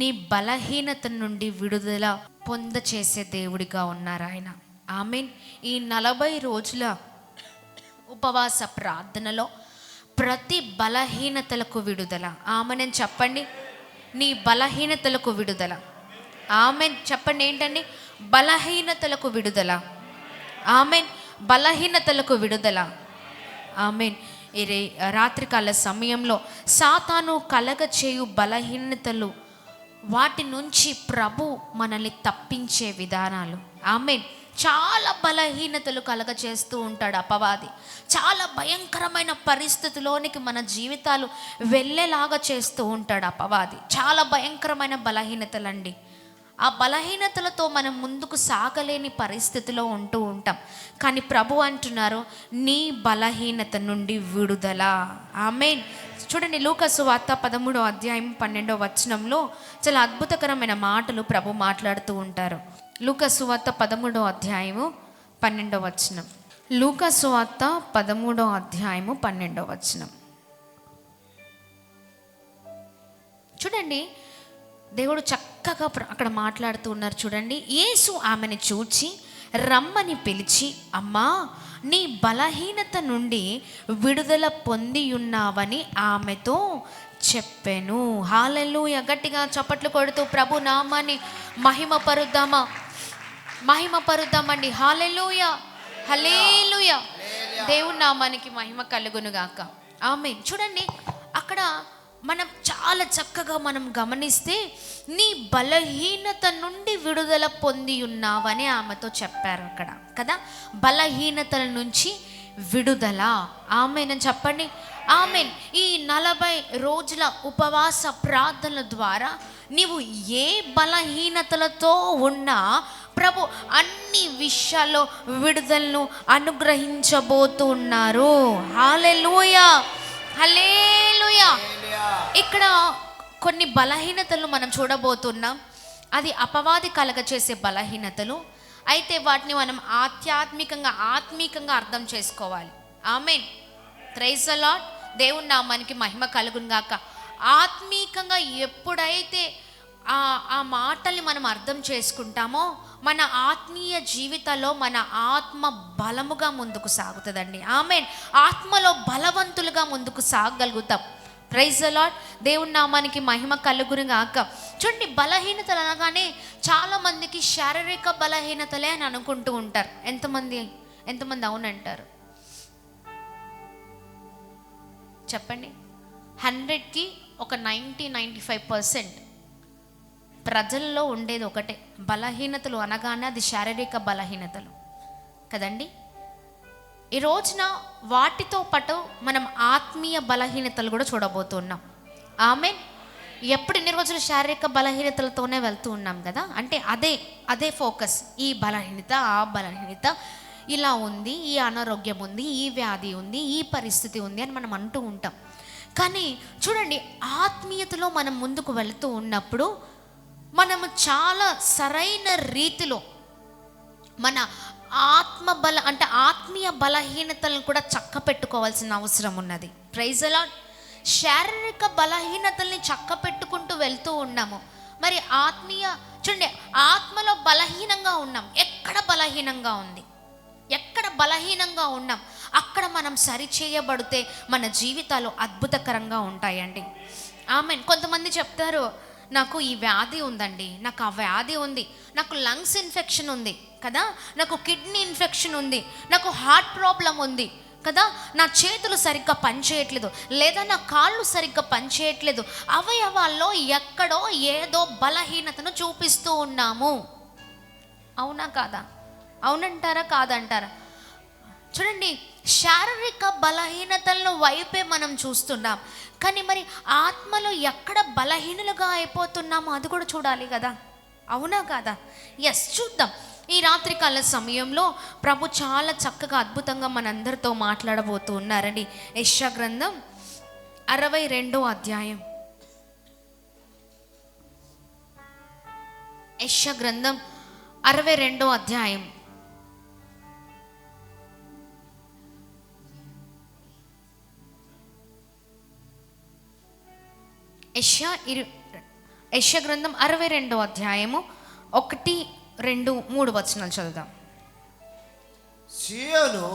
నీ బలహీనత నుండి విడుదల పొందచేసే దేవుడిగా ఉన్నారు ఆయన. ఆమేన్. ఈ 40 రోజుల ఉపవాస ప్రార్థనలో ప్రతి బలహీనతలకు విడుదల. ఆమేన్ చెప్పండి. నీ బలహీనతలకు విడుదల. ఆమేన్ చెప్పండి. ఏంటండి? బలహీనతలకు విడుదల. ఆమేన్. బలహీనతలకు విడుదల. ఆమేన్. ఈ రాత్రికాల సమయంలో సాతాను కలగ చేయు బలహీనతలు, వాటి నుంచి ప్రభు మనల్ని తప్పించే విధానాలు. ఆమేన్. చాలా బలహీనతలు కలగ చేస్తూ ఉంటాడు అపవాది. చాలా భయంకరమైన పరిస్థితిలోనికి మన జీవితాలు వెళ్ళేలాగా చేస్తూ ఉంటాడు అపవాది. చాలా భయంకరమైన బలహీనతలండి. ఆ బలహీనతలతో మనం ముందుకు సాగలేని పరిస్థితిలో ఉంటూ ఉంటాం. కానీ ప్రభు అంటున్నారు, నీ బలహీనత నుండి విడుదల. ఆమేన్. చూడండి, లూకా సువార్త 13వ అధ్యాయం 12వ వచనంలో చాలా అద్భుతకరమైన మాటలు ప్రభు మాట్లాడుతూ ఉంటారు. లూకా సువార్త 13వ అధ్యాయము 12వ వచనం. లూకా సువార్త 13వ అధ్యాయము 12వ వచనం చూడండి. దేవుడు చక్కగా అక్కడ మాట్లాడుతూ ఉన్నారు. చూడండి, యేసు ఆమెను చూచి రమ్మని పిలిచి, అమ్మా, నీ బలహీనత నుండి విడుదల పొంది ఉన్నావని ఆమెతో చెప్పెను. హల్లెలూయా. గట్టిగా చప్పట్లు కొడుతూ ప్రభు నామాన్ని మహిమపరుద్దామండి. హల్లెలూయా, హల్లెలూయా. దేవుని నామానికి మహిమ కలుగును గాక. ఆమేన్. చూడండి, అక్కడ మనం చాలా చక్కగా మనం గమనిస్తే, నీ బలహీనత నుండి విడుదల పొంది ఉన్నావని ఆమెతో చెప్పారు అక్కడ కదా. బలహీనతల నుంచి విడుదల. ఆమేన్ అని చెప్పండి. ఆమేన్. ఈ 40 రోజుల ఉపవాస ప్రార్థనల ద్వారా నీవు ఏ బలహీనతలతో ఉన్నా ప్రభు అన్ని విషయాల్లో విడుదలను అనుగ్రహించబోతున్నారు. హల్లెలూయా, హల్లెలూయా. ఇక్కడ కొన్ని బలహీనతలు మనం చూడబోతున్నాం. అది అపవాది కలగ చేసే బలహీనతలు. అయితే వాటిని మనం ఆత్మీకంగా అర్థం చేసుకోవాలి. ఆమేన్. Praise the lord. దేవుని నామానికి మహిమ కలుగును గాక. ఆత్మీకంగా ఎప్పుడైతే ఆ మాటల్ని మనం అర్థం చేసుకుంటామో, మన ఆత్మీయ జీవితంలో మన ఆత్మ బలముగా ముందుకు సాగుతుందండి. ఆమేన్. ఆత్మలో బలవంతులుగా ముందుకు సాగగలుగుతాం. Praise the lord. దేవుని నామానికి మహిమ కలుగును గాక. చూడండి, బలహీనతలు అనగానే చాలామందికి శారీరక బలహీనతలే అని అనుకుంటూ ఉంటారు. ఎంతమంది అవునంటారు చెప్పండి. 100కి ఒక 90-95% ప్రజల్లో ఉండేది ఒకటే, బలహీనతలు అనగానే అది శారీరక బలహీనతలు కదండి. ఈ రోజున వాటితో పాటు మనం ఆత్మీయ బలహీనతలు కూడా చూడబోతున్నాం. ఆమేన్. ఇన్ని రోజులు శారీరక బలహీనతలతోనే వెళ్తూ ఉన్నాం కదా. అంటే అదే ఫోకస్. ఈ బలహీనత, ఆ బలహీనత, ఇలా ఉంది, ఈ అనారోగ్యం ఉంది, ఈ వ్యాధి ఉంది, ఈ పరిస్థితి ఉంది అని మనం అంటూ ఉంటాం. కానీ చూడండి, ఆత్మీయతలో మనం ముందుకు వెళుతూ ఉన్నప్పుడు మనము చాలా సరైన రీతిలో మన ఆత్మీయ బలహీనతలను కూడా చక్క పెట్టుకోవాల్సిన అవసరం ఉన్నది. Praise the lord. శారీరక బలహీనతల్ని చక్క పెట్టుకుంటూ వెళ్తూ ఉన్నాము. మరి చూడండి, ఆత్మలో బలహీనంగా ఉన్నాం. ఎక్కడ బలహీనంగా ఉన్నాం అక్కడ మనం సరిచేయబడితే మన జీవితాలు అద్భుతకరంగా ఉంటాయండి. ఆమేన్. కొంతమంది చెప్తారు, నాకు ఈ వ్యాధి ఉందండి, నాకు ఆ వ్యాధి ఉంది, నాకు లంగ్స్ ఇన్ఫెక్షన్ ఉంది కదా, నాకు కిడ్నీ ఇన్ఫెక్షన్ ఉంది, నాకు హార్ట్ ప్రాబ్లం ఉంది కదా, నా చేతులు సరిగ్గా పనిచేయట్లేదు, లేదా నా కాళ్ళు సరిగ్గా పనిచేయట్లేదు. అవయవాల్లో ఎక్కడో ఏదో బలహీనతను చూపిస్తూ ఉన్నాము. అవునా కాదా? అవునంటారా కాదంటారా? చూడండి, శారీరక బలహీనతలను వైపే మనం చూస్తున్నాం. కానీ మరి ఆత్మలో ఎక్కడ బలహీనులుగా అయిపోతున్నామో అది కూడా చూడాలి కదా. అవునా కాదా? ఎస్, చూద్దాం. ఈ రాత్రికాల సమయంలో ప్రభు చాలా చక్కగా అద్భుతంగా మనందరితో మాట్లాడబోతూ ఉన్నారండి. యెషయా గ్రంథం 62వ అధ్యాయం. యెషయా గ్రంథం 62వ అధ్యాయం. యెషయా గ్రంథం 62వ అధ్యాయము 1, 2, 3 వచనాలు చదువుదాం. సీయోను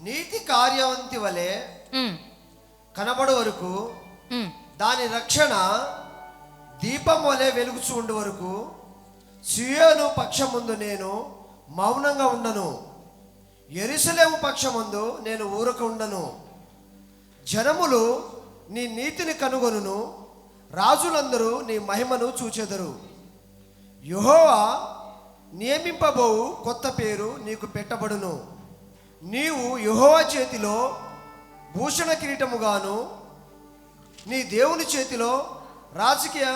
నీతి కార్యవంతి వలె కనబడు వరకు, దాని రక్షణ దీపం వలె వెలుగుచూ ఉండు వరకు సీయోను పక్షమందు నేను మౌనంగా ఉండను, యెరూషలేము పక్షమందు నేను ఊరక ఉండను. జనములు నీ నీతిని కనుగొనును, రాజులందరూ నీ మహిమను చూచెదరు. యెహోవా నియమింపబోవు కొత్త పేరు నీకు పెట్టబడును. నీవు యెహోవా చేతిలో భూషణ కిరీటముగాను, నీ దేవుని చేతిలో రాజకీయ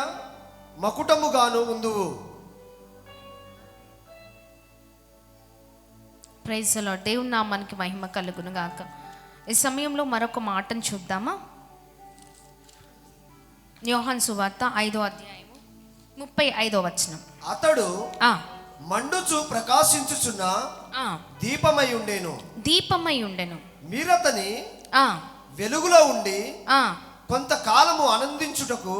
మకుటముగాను ఉందువు. Praise the lord. దేవుని నామానికి మహిమ కలుగును గాక. ఈ సమయంలో మరొక మాటను చూద్దామా? యోహాను సువార్త 5వ అధ్యాయము 35వ వచనం. అతడు మండుచు ప్రకాశించుచున్న దీపమై ఉండెను. దీపమై ఉండెను. మీరతని వెలుగులో ఉండి కొంతకాలము ఆనందించుటకు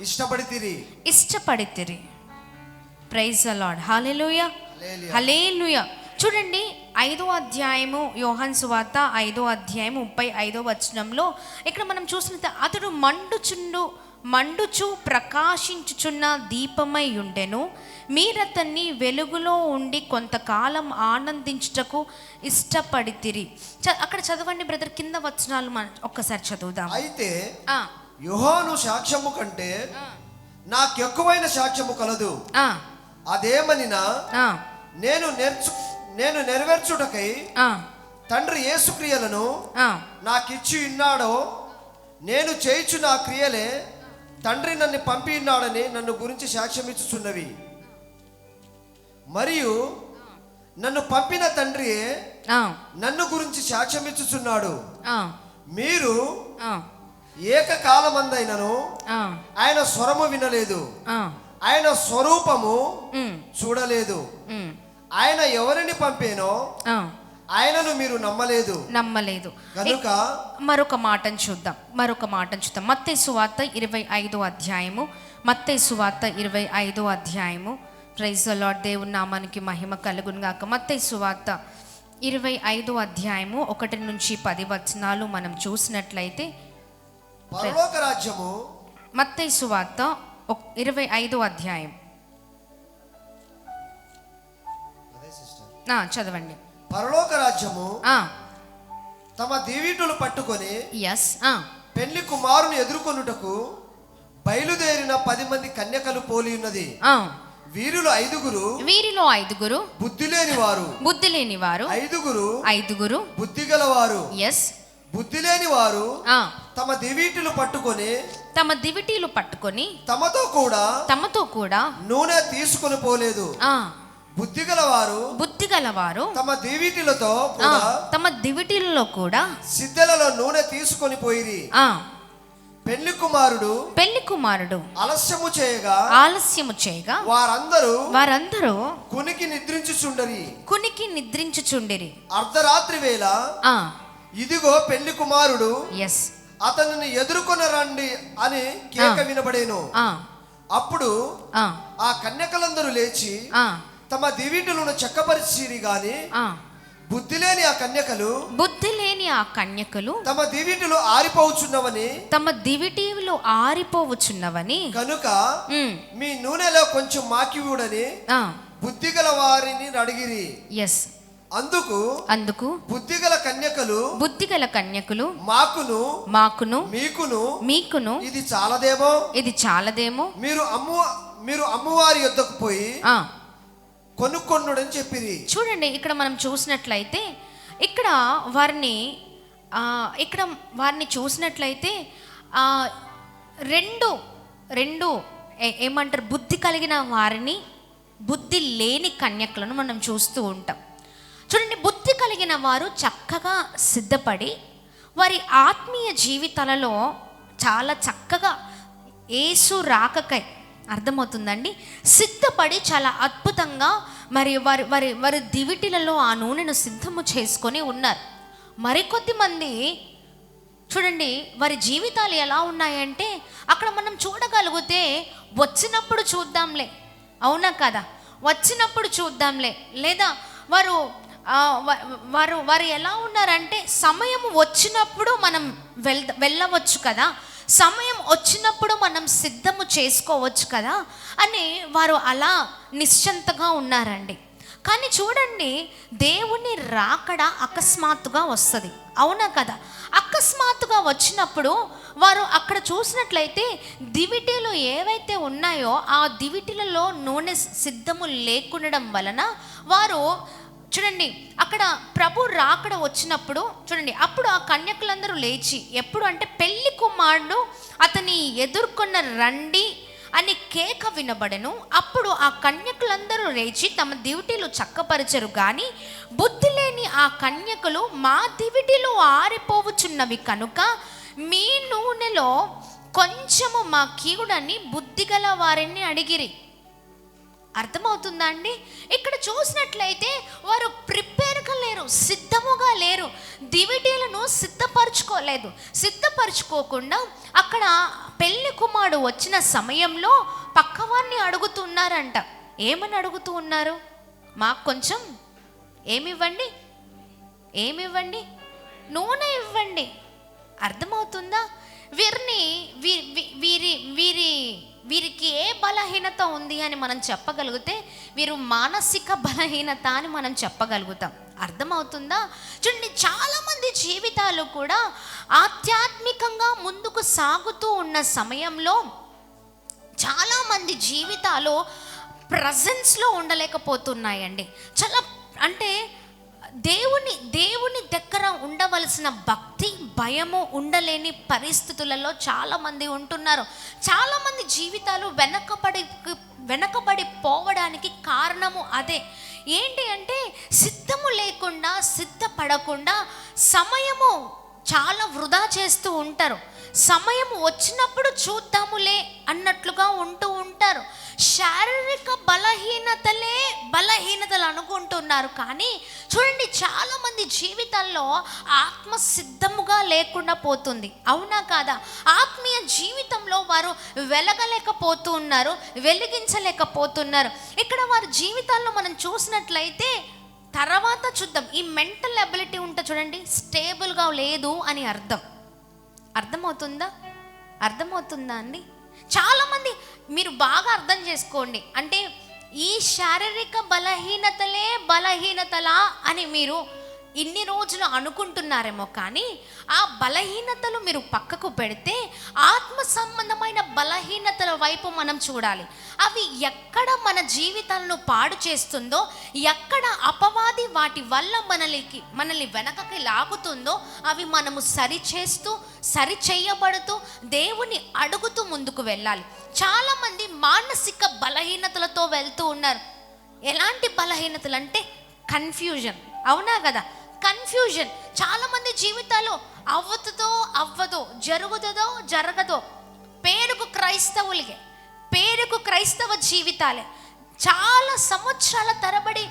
ఇష్టపడితిరి. Praise the Lord. Hallelujah, hallelujah. చూడండి, 5వ అధ్యాయము యోహాను సువార్త 5వ అధ్యాయము 35వ వచనంలో ఇక్కడ మనం చూసినట్టు అతడు మండుచు ప్రకాశించుచున్న దీపమై ఉండెను. మీరతన్ని వెలుగులో ఉండి కొంతకాలం ఆనందించుటకు ఇష్టపడితిరి. అక్కడ చదవండి బ్రదర్, కింద వచనాలు ఒక్కసారి చదువుదాం. అయితే యోహాను సాక్ష్యము కంటే నాకెక్కువైన సాక్ష్యము కలదు. అదేమనినా నేను నెరవేర్చుటకై తండ్రి యేసు క్రియలను నాకిచ్చి ఉన్నాడో, నేను చేయుచు నా క్రియలే తండ్రి నన్ను పంపి ఉన్నాడని నన్ను గురించి సాక్ష్యం ఇచ్చుచున్నవి. మరియు నన్ను పంపిన తండ్రియే నన్ను గురించి సాక్ష్యం ఇచ్చుచున్నాడు. మీరు ఏకకాలమందైనను ఆయన స్వరము వినలేదు, ఆయన స్వరూపము చూడలేదు. ఆయన ఎవరిని పంపేనో ఆయనను మీరు నమ్మలేదు. కనుక మరొక మాటను చూద్దాం. మత్తయి సువార్త 25వ అధ్యాయము. Praise the lord. దేవుని నామానికి మహిమ కలుగును గాక. మత్తయి సువార్త 25వ అధ్యాయము 1 నుంచి 10 వచనాలు మనం చూసినట్లయితే, పరలోక రాజ్యము, మత్తయి సువార్త 25వ అధ్యాయం చదవండి. పరలోక రాజ్యము తమ దీవీటులు పట్టుకొని పెళ్లి కుమారుని ఎదుర్కొనుటకు బయలుదేరిన 10 మంది కన్యకలు పోలి ఉన్నది. వీరిలో ఐదుగురు బుద్ధి లేని వారు, ఐదుగురు బుద్ధి గలవారు. బుద్ధి లేని వారు తమ దివిటీలు పట్టుకొని తమతో కూడా నూనె తీసుకొని పోలేదు. బుద్ధి గలవారు తమ దివిటీలలో కూడా సిద్ధలలో నూనె తీసుకొని పోయిరి. పెళ్లి కుమారుడు ఆలస్యము చేయగా వారందరూ కునికి నిద్రించుచుండిరి. అర్ధరాత్రి వేళ ఇదిగో పెళ్లి కుమారుడు అతనిని ఎదుర్కొని రండి అని కేక వినబడేను. అప్పుడు ఆ కన్యకలందరూ లేచి తమ దివిటీలను చక్కపరిచిరి గాని బుద్ధి లేని ఆ కన్యకలు తమ దివిటీలు ఆరిపోవచ్చున్నవని కనుక మీ నూనెలో కొంచెం మాకివుడని బుద్ధి గల వారిని అడిగిరి. అందుకు బుద్ధిగల కన్యకలు మాకును మీకును ఇది చాలదేమో మీరు అమ్మవారి యొద్దకు పోయి కొనుక్కొనుడని చెప్పిరి. చూడండి, ఇక్కడ మనం చూసినట్లయితే ఇక్కడ వారిని చూసినట్లయితే రెండు ఏమంటారు, బుద్ధి కలిగిన వారిని, బుద్ధి లేని కన్యకలను మనం చూస్తూ ఉంటాం. చూడండి, బుద్ధి కలిగిన వారు చక్కగా సిద్ధపడి వారి ఆత్మీయ జీవితాలలో చాలా చక్కగా యేసు రాకకై, అర్థమవుతుందండి, సిద్ధపడి చాలా అద్భుతంగా మరి వారి దివిటీలలో ఆ నూనెను సిద్ధము చేసుకొని ఉన్నారు. మరికొద్ది మంది చూడండి వారి జీవితాలు ఎలా ఉన్నాయంటే అక్కడ మనం చూడగలిగితే వచ్చినప్పుడు చూద్దాంలే, అవునా కదా, వచ్చినప్పుడు చూద్దాంలే, లేదా వారు వారు వారు ఎలా ఉన్నారంటే సమయం వచ్చినప్పుడు మనం వెళ్ళవచ్చు కదా, సమయం వచ్చినప్పుడు మనం సిద్ధము చేసుకోవచ్చు కదా అని వారు అలా నిశ్చింతగా ఉన్నారండి. కానీ చూడండి, దేవుని రాకడ అకస్మాత్తుగా వస్తుంది, అవునా కదా. అకస్మాత్తుగా వచ్చినప్పుడు వారు అక్కడ చూసినట్లయితే దివిటీలు ఏవైతే ఉన్నాయో ఆ దివిటీలలో నూనె సిద్ధము లేకుండడం వలన వారు చూడండి, అక్కడ ప్రభు రాకడ వచ్చినప్పుడు చూడండి, అప్పుడు ఆ కన్యకులందరూ లేచి, ఎప్పుడు అంటే పెళ్లి కుమారుడు అతని ఎదుర్కొన్న రండి అని కేక వినబడెను. అప్పుడు ఆ కన్యకులందరూ లేచి తమ దివిటీలు చక్కపరచరు, కానీ బుద్ధి లేని ఆ కన్యకులు మా దివిటీలు ఆరిపోవుచున్నవి కనుక మీ నూనెలో కొంచెము మా కీవుడని బుద్ధిగల వారిని అడిగిరి. అర్థమవుతుందా అండి? ఇక్కడ చూసినట్లయితే వారు ప్రిపేర్గా లేరు, సిద్ధముగా లేరు, దివిటీలను సిద్ధపరచుకోలేదు. సిద్ధపరచుకోకుండా అక్కడ పెళ్లి కుమారుడు వచ్చిన సమయంలో పక్కవారిని అడుగుతున్నారంట. ఏమని అడుగుతూ ఉన్నారు? మాకు కొంచెం ఏమివ్వండి, ఏమివ్వండి, నూనె ఇవ్వండి. అర్థమవుతుందా? వీరికి ఏ బలహీనత ఉంది అని మనం చెప్పగలిగితే వీరు మానసిక బలహీనత అని మనం చెప్పగలుగుతాం. అర్థమవుతుందా? చూడండి, చాలామంది జీవితాలు కూడా ఆధ్యాత్మికంగా ముందుకు సాగుతూ ఉన్న సమయంలో చాలామంది జీవితాలు ప్రజెన్స్లో ఉండలేకపోతున్నాయండి. చాలా అంటే దేవుని దగ్గర ఉండవలసిన భక్తి భయము ఉండలేని పరిస్థితులలో చాలామంది ఉంటున్నారు. చాలామంది జీవితాలు వెనకబడి పోవడానికి కారణము అదే. ఏంటి అంటే సిద్ధము లేకుండా, సిద్ధపడకుండా సమయము చాలా వృధా చేస్తూ ఉంటారు. సమయం వచ్చినప్పుడు చూద్దాములే అన్నట్లుగా ఉంటూ ఉంటారు. శారీరక బలహీనతలు అనుకుంటున్నారు. కానీ చూడండి, చాలామంది జీవితాల్లో ఆత్మ సిద్ధముగా లేకుండా పోతుంది, అవునా కాదా? ఆత్మీయ జీవితంలో వారు వెలగలేకపోతూ ఉన్నారు, వెలిగించలేకపోతున్నారు. ఇక్కడ వారి జీవితాల్లో మనం చూసినట్లయితే తర్వాత చూద్దాం, ఈ మెంటల్ అబిలిటీ ఉంటే చూడండి, స్టేబుల్గా లేదు అని అర్థమవుతుందా అండి? చాలామంది మీరు బాగా అర్థం చేసుకోండి. అంటే ఈ శారీరక బలహీనతలా అని మీరు ఇన్ని రోజులు అనుకుంటున్నారేమో, కానీ ఆ బలహీనతలు మీరు పక్కకు పెడితే ఆత్మ సంబంధమైన బలహీనతల వైపు మనం చూడాలి. అవి ఎక్కడ మన జీవితాలను పాడు చేస్తుందో, ఎక్కడ అపవాది వాటి వల్ల మనల్ని వెనకకి లాగుతుందో అవి మనము సరిచేయబడుతూ దేవుని అడుగుతూ ముందుకు వెళ్ళాలి. చాలామంది మానసిక బలహీనతలతో వెళ్తూ ఉన్నారు. ఎలాంటి బలహీనతలు అంటే కన్ఫ్యూజన్, అవునా కదా? కన్ఫ్యూజన్ చాలామంది జీవితాల్లో అవ్వదో, జరగదో, పేరుకు క్రైస్తవ జీవితాలే, చాలా సంవత్సరాల తరబడి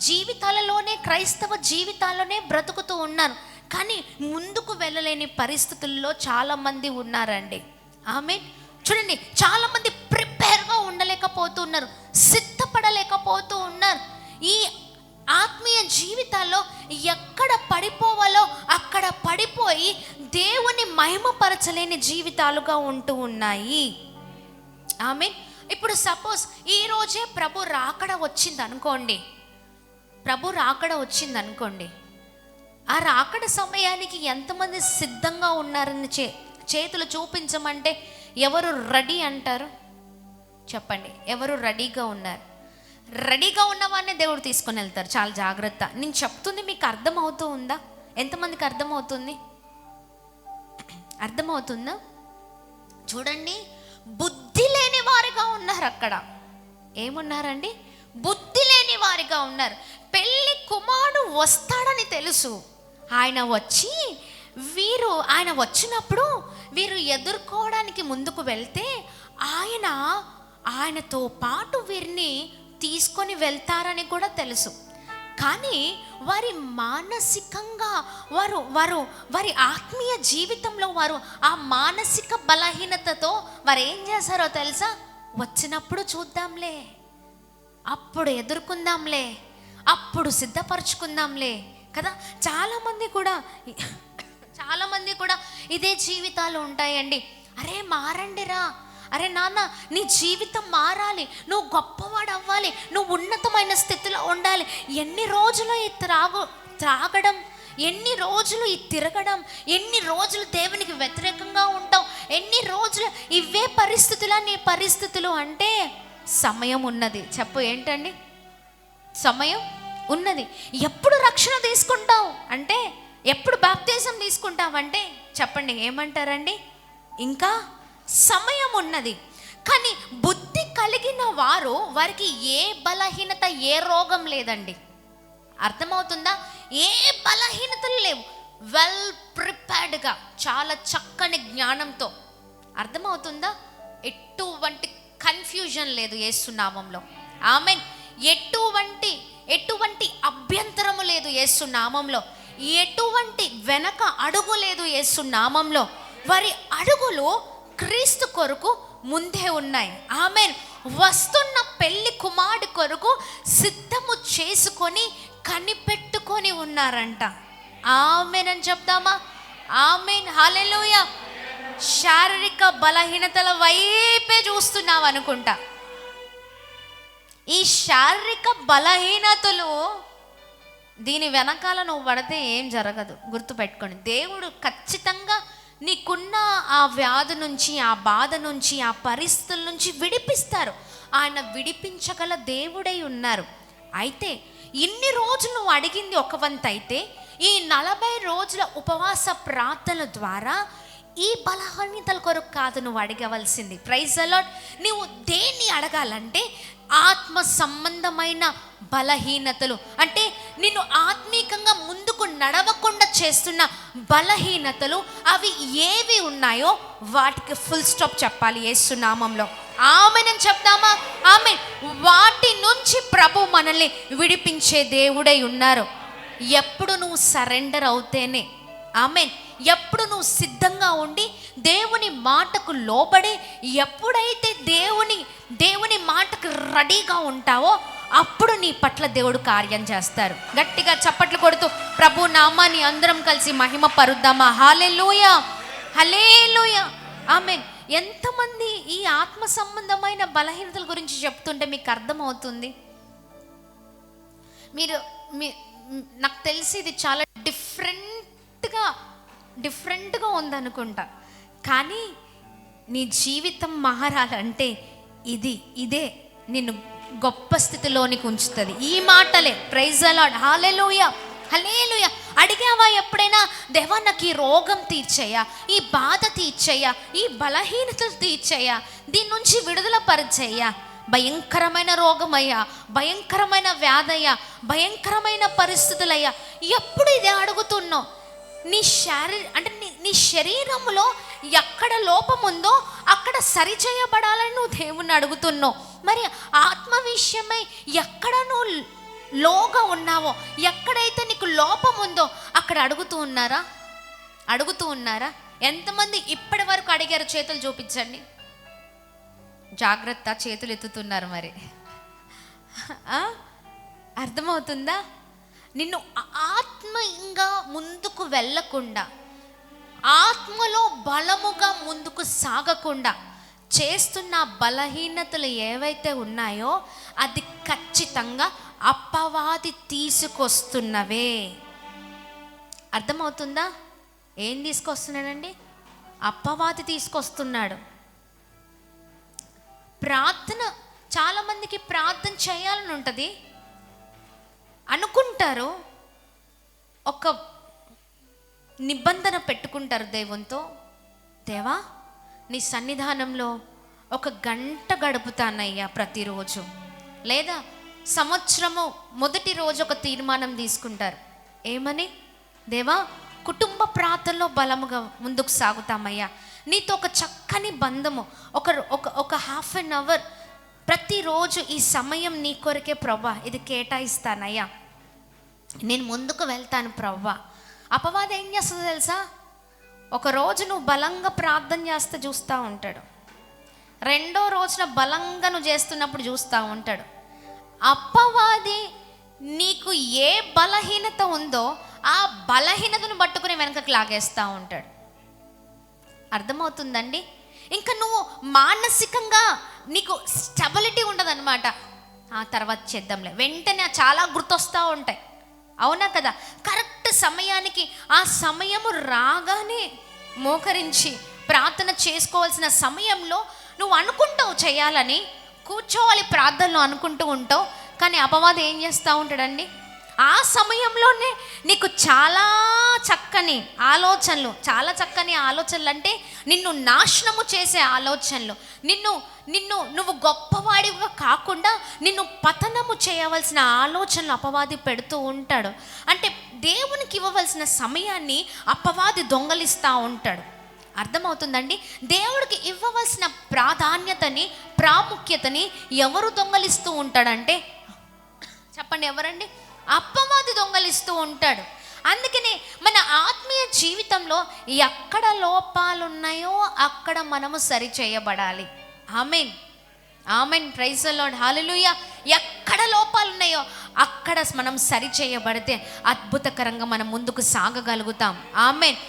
జీవితాలలోనే క్రైస్తవ జీవితాల్లోనే బ్రతుకుతూ ఉన్నారు. కానీ ముందుకు వెళ్ళలేని పరిస్థితుల్లో చాలామంది ఉన్నారండి. ఆమేన్. చూడండి, చాలామంది ప్రిపేర్గా ఉండలేకపోతున్నారు, సిద్ధపడలేకపోతూ ఉన్నారు. ఈ ఆత్మీయ జీవితాల్లో ఎక్కడ పడిపోవాలో అక్కడ పడిపోయి దేవుని మహిమపరచలేని జీవితాలుగా ఉంటూ ఉన్నాయి. ఆమేన్. ఇప్పుడు సపోజ్ ఈరోజే ప్రభు రాకడ వచ్చింది అనుకోండి, ఆ రాకడ సమయానికి ఎంతమంది సిద్ధంగా ఉన్నారని చేతులు చూపించమంటే ఎవరు రెడీ అంటారు? చెప్పండి, ఎవరు రెడీగా ఉన్నారు? రెడీగా ఉన్నవాడినే దేవుడు తీసుకొని వెళ్తారు. చాలా జాగ్రత్త. నేను చెప్తుంది మీకు అర్థమవుతూ ఉందా? ఎంతమందికి అర్థమవుతుందా? చూడండి, బుద్ధి లేని వారిగా ఉన్నారు. అక్కడ ఏమున్నారండి? బుద్ధి లేని వారిగా ఉన్నారు. పెళ్లి కుమారుడు వస్తాడని తెలుసు. ఆయన వచ్చినప్పుడు వీరు ఎదుర్కోవడానికి ముందుకు వెళ్తే ఆయనతో పాటు వీరిని తీసుకొని వెళ్తారని కూడా తెలుసు. కానీ వారి మానసికంగా వారు వారు వారి ఆత్మీయ జీవితంలో వారు ఆ మానసిక బలహీనతతో వారు ఏం చేశారో తెలుసా? వచ్చినప్పుడు చూద్దాంలే, అప్పుడు ఎదుర్కొందాంలే, అప్పుడు సిద్ధపరచుకుందాంలే కదా. చాలామంది కూడా ఇదే జీవితాలు ఉంటాయండి. అరే మారండిరా, అరే నాన్న నీ జీవితం మారాలి, నువ్వు గొప్పవాడు అవ్వాలి, నువ్వు ఉన్నతమైన స్థితిలో ఉండాలి. ఎన్ని రోజులు ఈ త్రాగడం, ఎన్ని రోజులు ఈ తిరగడం, ఎన్ని రోజులు దేవునికి వ్యతిరేకంగా ఉంటావు, ఎన్ని రోజులు ఇవే పరిస్థితులు. నీ పరిస్థితులు అంటే సమయం ఉన్నది. చెప్పు ఏంటండి? సమయం ఉన్నది. ఎప్పుడు రక్షణ తీసుకుంటావు అంటే, ఎప్పుడు బాప్తిజం తీసుకుంటావంటే చెప్పండి ఏమంటారండి? ఇంకా సమయం ఉన్నది. కానీ బుద్ధి కలిగిన వారికి ఏ బలహీనత, ఏ రోగం లేదండి. అర్థమవుతుందా? ఏ బలహీనతలు లేవు. వెల్ ప్రిపేర్డ్గా, చాలా చక్కని జ్ఞానంతో. అర్థమవుతుందా? ఎటువంటి కన్ఫ్యూజన్ లేదు యేసు నామంలో. ఆమేన్. ఎటువంటి అభ్యంతరము లేదు యేసు నామంలో. ఎటువంటి వెనక అడుగు లేదు యేసు నామంలో. వారి అడుగులు క్రీస్తు కొరకు ముందే ఉన్నాయి. ఆమేన్. వస్తున్న పెళ్లి కుమారుడి కొరకు సిద్ధము చేసుకొని కనిపెట్టుకొని ఉన్నారంట. ఆమేన్ అని చెప్తామా? ఆమేన్. హల్లెలూయా. శారీరక బలహీనతల వైపే చూస్తున్నావు అనుకుంటా. ఈ శారీరక బలహీనతలు, దీని వెనకాల నువ్వు పడితే ఏం జరగదు. గుర్తుపెట్టుకోండి. దేవుడు ఖచ్చితంగా నీకున్న ఆ వ్యాధి నుంచి, ఆ బాధ నుంచి, ఆ పరిస్థితుల నుంచి విడిపిస్తారు. ఆయన విడిపించగల దేవుడై ఉన్నారు. అయితే ఇన్ని రోజులు నువ్వు అడిగింది ఒక వంతు అయితే, ఈ 40 రోజుల ఉపవాస ప్రార్థనల ద్వారా ఈ బలహీనతల కొరకు కాదు నువ్వు అడగవలసింది. Praise the lord. నువ్వు దేన్ని అడగాలంటే ఆత్మ సంబంధమైన బలహీనతలు, అంటే నిన్ను ఆత్మీకంగా ముందుకు నడవకుండా చేస్తున్న బలహీనతలు, అవి ఏవి ఉన్నాయో వాటికి ఫుల్ స్టాప్ చెప్పాలి యేసు నామంలో. ఆమేన్ అని చెప్తామా? ఆమేన్. వాటి నుంచి ప్రభు మనల్ని విడిపించే దేవుడై ఉన్నారు. ఎప్పుడు నువ్వు సరెండర్ అవుతేనే. ఆమేన్. ఎప్పుడు నువ్వు సిద్ధంగా ఉండి దేవుని మాటకు లోబడి, ఎప్పుడైతే దేవుని మాటకు రెడీగా ఉంటావో అప్పుడు నీ పట్ల దేవుడు కార్యం చేస్తారు. గట్టిగా చప్పట్లు కొడుతూ ప్రభు నామాన్ని అందరం కలిసి మహిమ పరుద్దామా? హల్లెలూయా, హల్లెలూయా. ఆమేన్. ఎంతమంది ఈ ఆత్మ సంబంధమైన బలహీనతల గురించి చెప్తుంటే మీకు అర్థమవుతుంది? నాకు తెలిసి ఇది చాలా డిఫరెంట్గా ఉందనుకుంటా. కానీ నీ జీవితం మారాలంటే ఇదే నిన్ను గొప్ప స్థితిలోనికి ఉంచుతుంది. ఈ మాటలే. Praise the Lord. Hallelujah, hallelujah. అడిగావా ఎప్పుడైనా, దేవా నాకు ఈ రోగం తీర్చేయా, ఈ బాధ తీర్చేయా, ఈ బలహీనతలు తీర్చేయా, దీని నుంచి విడుదల పరిచేయ్యా? భయంకరమైన రోగమయ్యా, భయంకరమైన వ్యాధయ్యా, భయంకరమైన పరిస్థితులయ్యా, ఎప్పుడు ఇదే అడుగుతున్నావు? నీ శరీరంలో ఎక్కడ లోపం ఉందో అక్కడ సరిచేయబడాలని నువ్వు దేవుణ్ణి అడుగుతున్నావు. మరి ఆత్మ విషయమై ఎక్కడ నువ్వు లోగా ఉన్నావో, ఎక్కడైతే నీకు లోపం ఉందో అక్కడ అడుగుతూ ఉన్నారా? ఎంతమంది ఇప్పటి వరకు అడిగారు? చేతులు చూపించండి. జాగ్రత్త, చేతులు ఎత్తుతున్నారు. మరి అర్థమవుతుందా? నిన్ను ఆత్మీయంగా ముందుకు వెళ్ళకుండా, ఆత్మలో బలముగా ముందుకు సాగకుండా చేస్తున్న బలహీనతలు ఏవైతే ఉన్నాయో అది ఖచ్చితంగా అపవాది తీసుకొస్తున్నవే. అర్థమవుతుందా? ఏం తీసుకొస్తున్నాడండి? అపవాది తీసుకొస్తున్నాడు. ప్రార్థన, చాలామందికి ప్రార్థన చేయాలని ఉంటుంది అనుకుంటారు, ఒక నిబంధన పెట్టుకుంటారు దేవునితో. దేవా నీ సన్నిధానంలో 1 గంట గడుపుతానయ్యా ప్రతిరోజు, లేదా సంవత్సరము మొదటి రోజు ఒక తీర్మానం తీసుకుంటారు. ఏమని? దేవా కుటుంబ ప్రార్థనలో బలముగా ముందుకు సాగుతామయ్యా, నీతో ఒక చక్కని బంధము, ఒక హాఫ్ అన్ అవర్ ప్రతిరోజు ఈ సమయం నీ కొరకే ప్రభా ఇది కేటాయిస్తానయ్యా. నేను ముందుకు వెళ్తాను ప్రవ్వా. అపవాది ఏం చేస్తుందో తెలుసా? ఒకరోజు నువ్వు బలంగా ప్రార్థన చేస్తే చూస్తూ ఉంటాడు, రెండో రోజున బలంగా నువ్వు చేస్తున్నప్పుడు చూస్తూ ఉంటాడు. అపవాది నీకు ఏ బలహీనత ఉందో ఆ బలహీనతను పట్టుకుని వెనకకు లాగేస్తూ ఉంటాడు. అర్థమవుతుందండి? ఇంకా నువ్వు మానసికంగా నీకు స్టెబిలిటీ ఉండదన్నమాట. ఆ తర్వాత చేద్దాంలే, వెంటనే చాలా గుర్తొస్తూ ఉంటాయి. అవునా కదా? కరెక్ట్ సమయానికి, ఆ సమయము రాగానే మోకరించి ప్రార్థన చేసుకోవాల్సిన సమయంలో నువ్వు అనుకుంటావు చేయాలని, కూర్చోవాలి ప్రార్థనలో అనుకుంటూ ఉంటావు. కానీ అపవాది ఏం చేస్తూ ఉంటాడండి? ఆ సమయంలోనే నీకు చాలా చక్కని ఆలోచనలు అంటే నిన్ను నాశనము చేసే ఆలోచనలు, నువ్వు గొప్పవాడిగా కాకుండా నిన్ను పతనము చేయవలసిన ఆలోచనలు అపవాది పెడుతూ ఉంటాడు. అంటే దేవునికి ఇవ్వవలసిన సమయాన్ని అపవాది దొంగలిస్తూ ఉంటాడు. అర్థమవుతుందండి? దేవుడికి ఇవ్వవలసిన ప్రాముఖ్యతని ఎవరు దొంగలిస్తూ ఉంటాడంటే, చెప్పండి ఎవరండి? అపవాది దొంగలిస్తూ ఉంటాడు. అందుకనే మన ఆత్మీయ జీవితంలో ఎక్కడ లోపాలు ఉన్నాయో అక్కడ మనము సరి చేయబడాలి. Amen, amen, praise the Lord, hallelujah. ఎక్కడ లోపాలు ఉన్నాయో అక్కడ మనం సరి చేయబడితే అద్భుతకరంగా మనం ముందుకు సాగగలుగుతాం. ఆమెన్.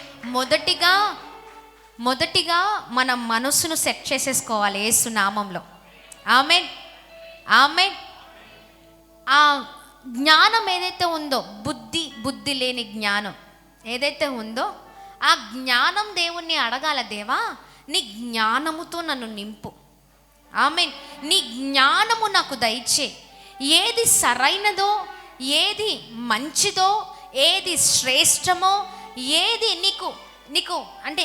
మొదటిగా మన మనసును సెట్ చేసేసుకోవాలి యేసు నామంలో. Amen, amen. ఆ జ్ఞానం ఏదైతే ఉందో, బుద్ధి లేని జ్ఞానం ఏదైతే ఉందో, ఆ జ్ఞానం దేవుణ్ణి అడగాల, దేవా నీ జ్ఞానముతో నన్ను నింపు. ఆమెన్. నీ జ్ఞానము నాకు దయచే. ఏది సరైనదో, ఏది మంచిదో, ఏది శ్రేష్టమో, ఏది నీకు అంటే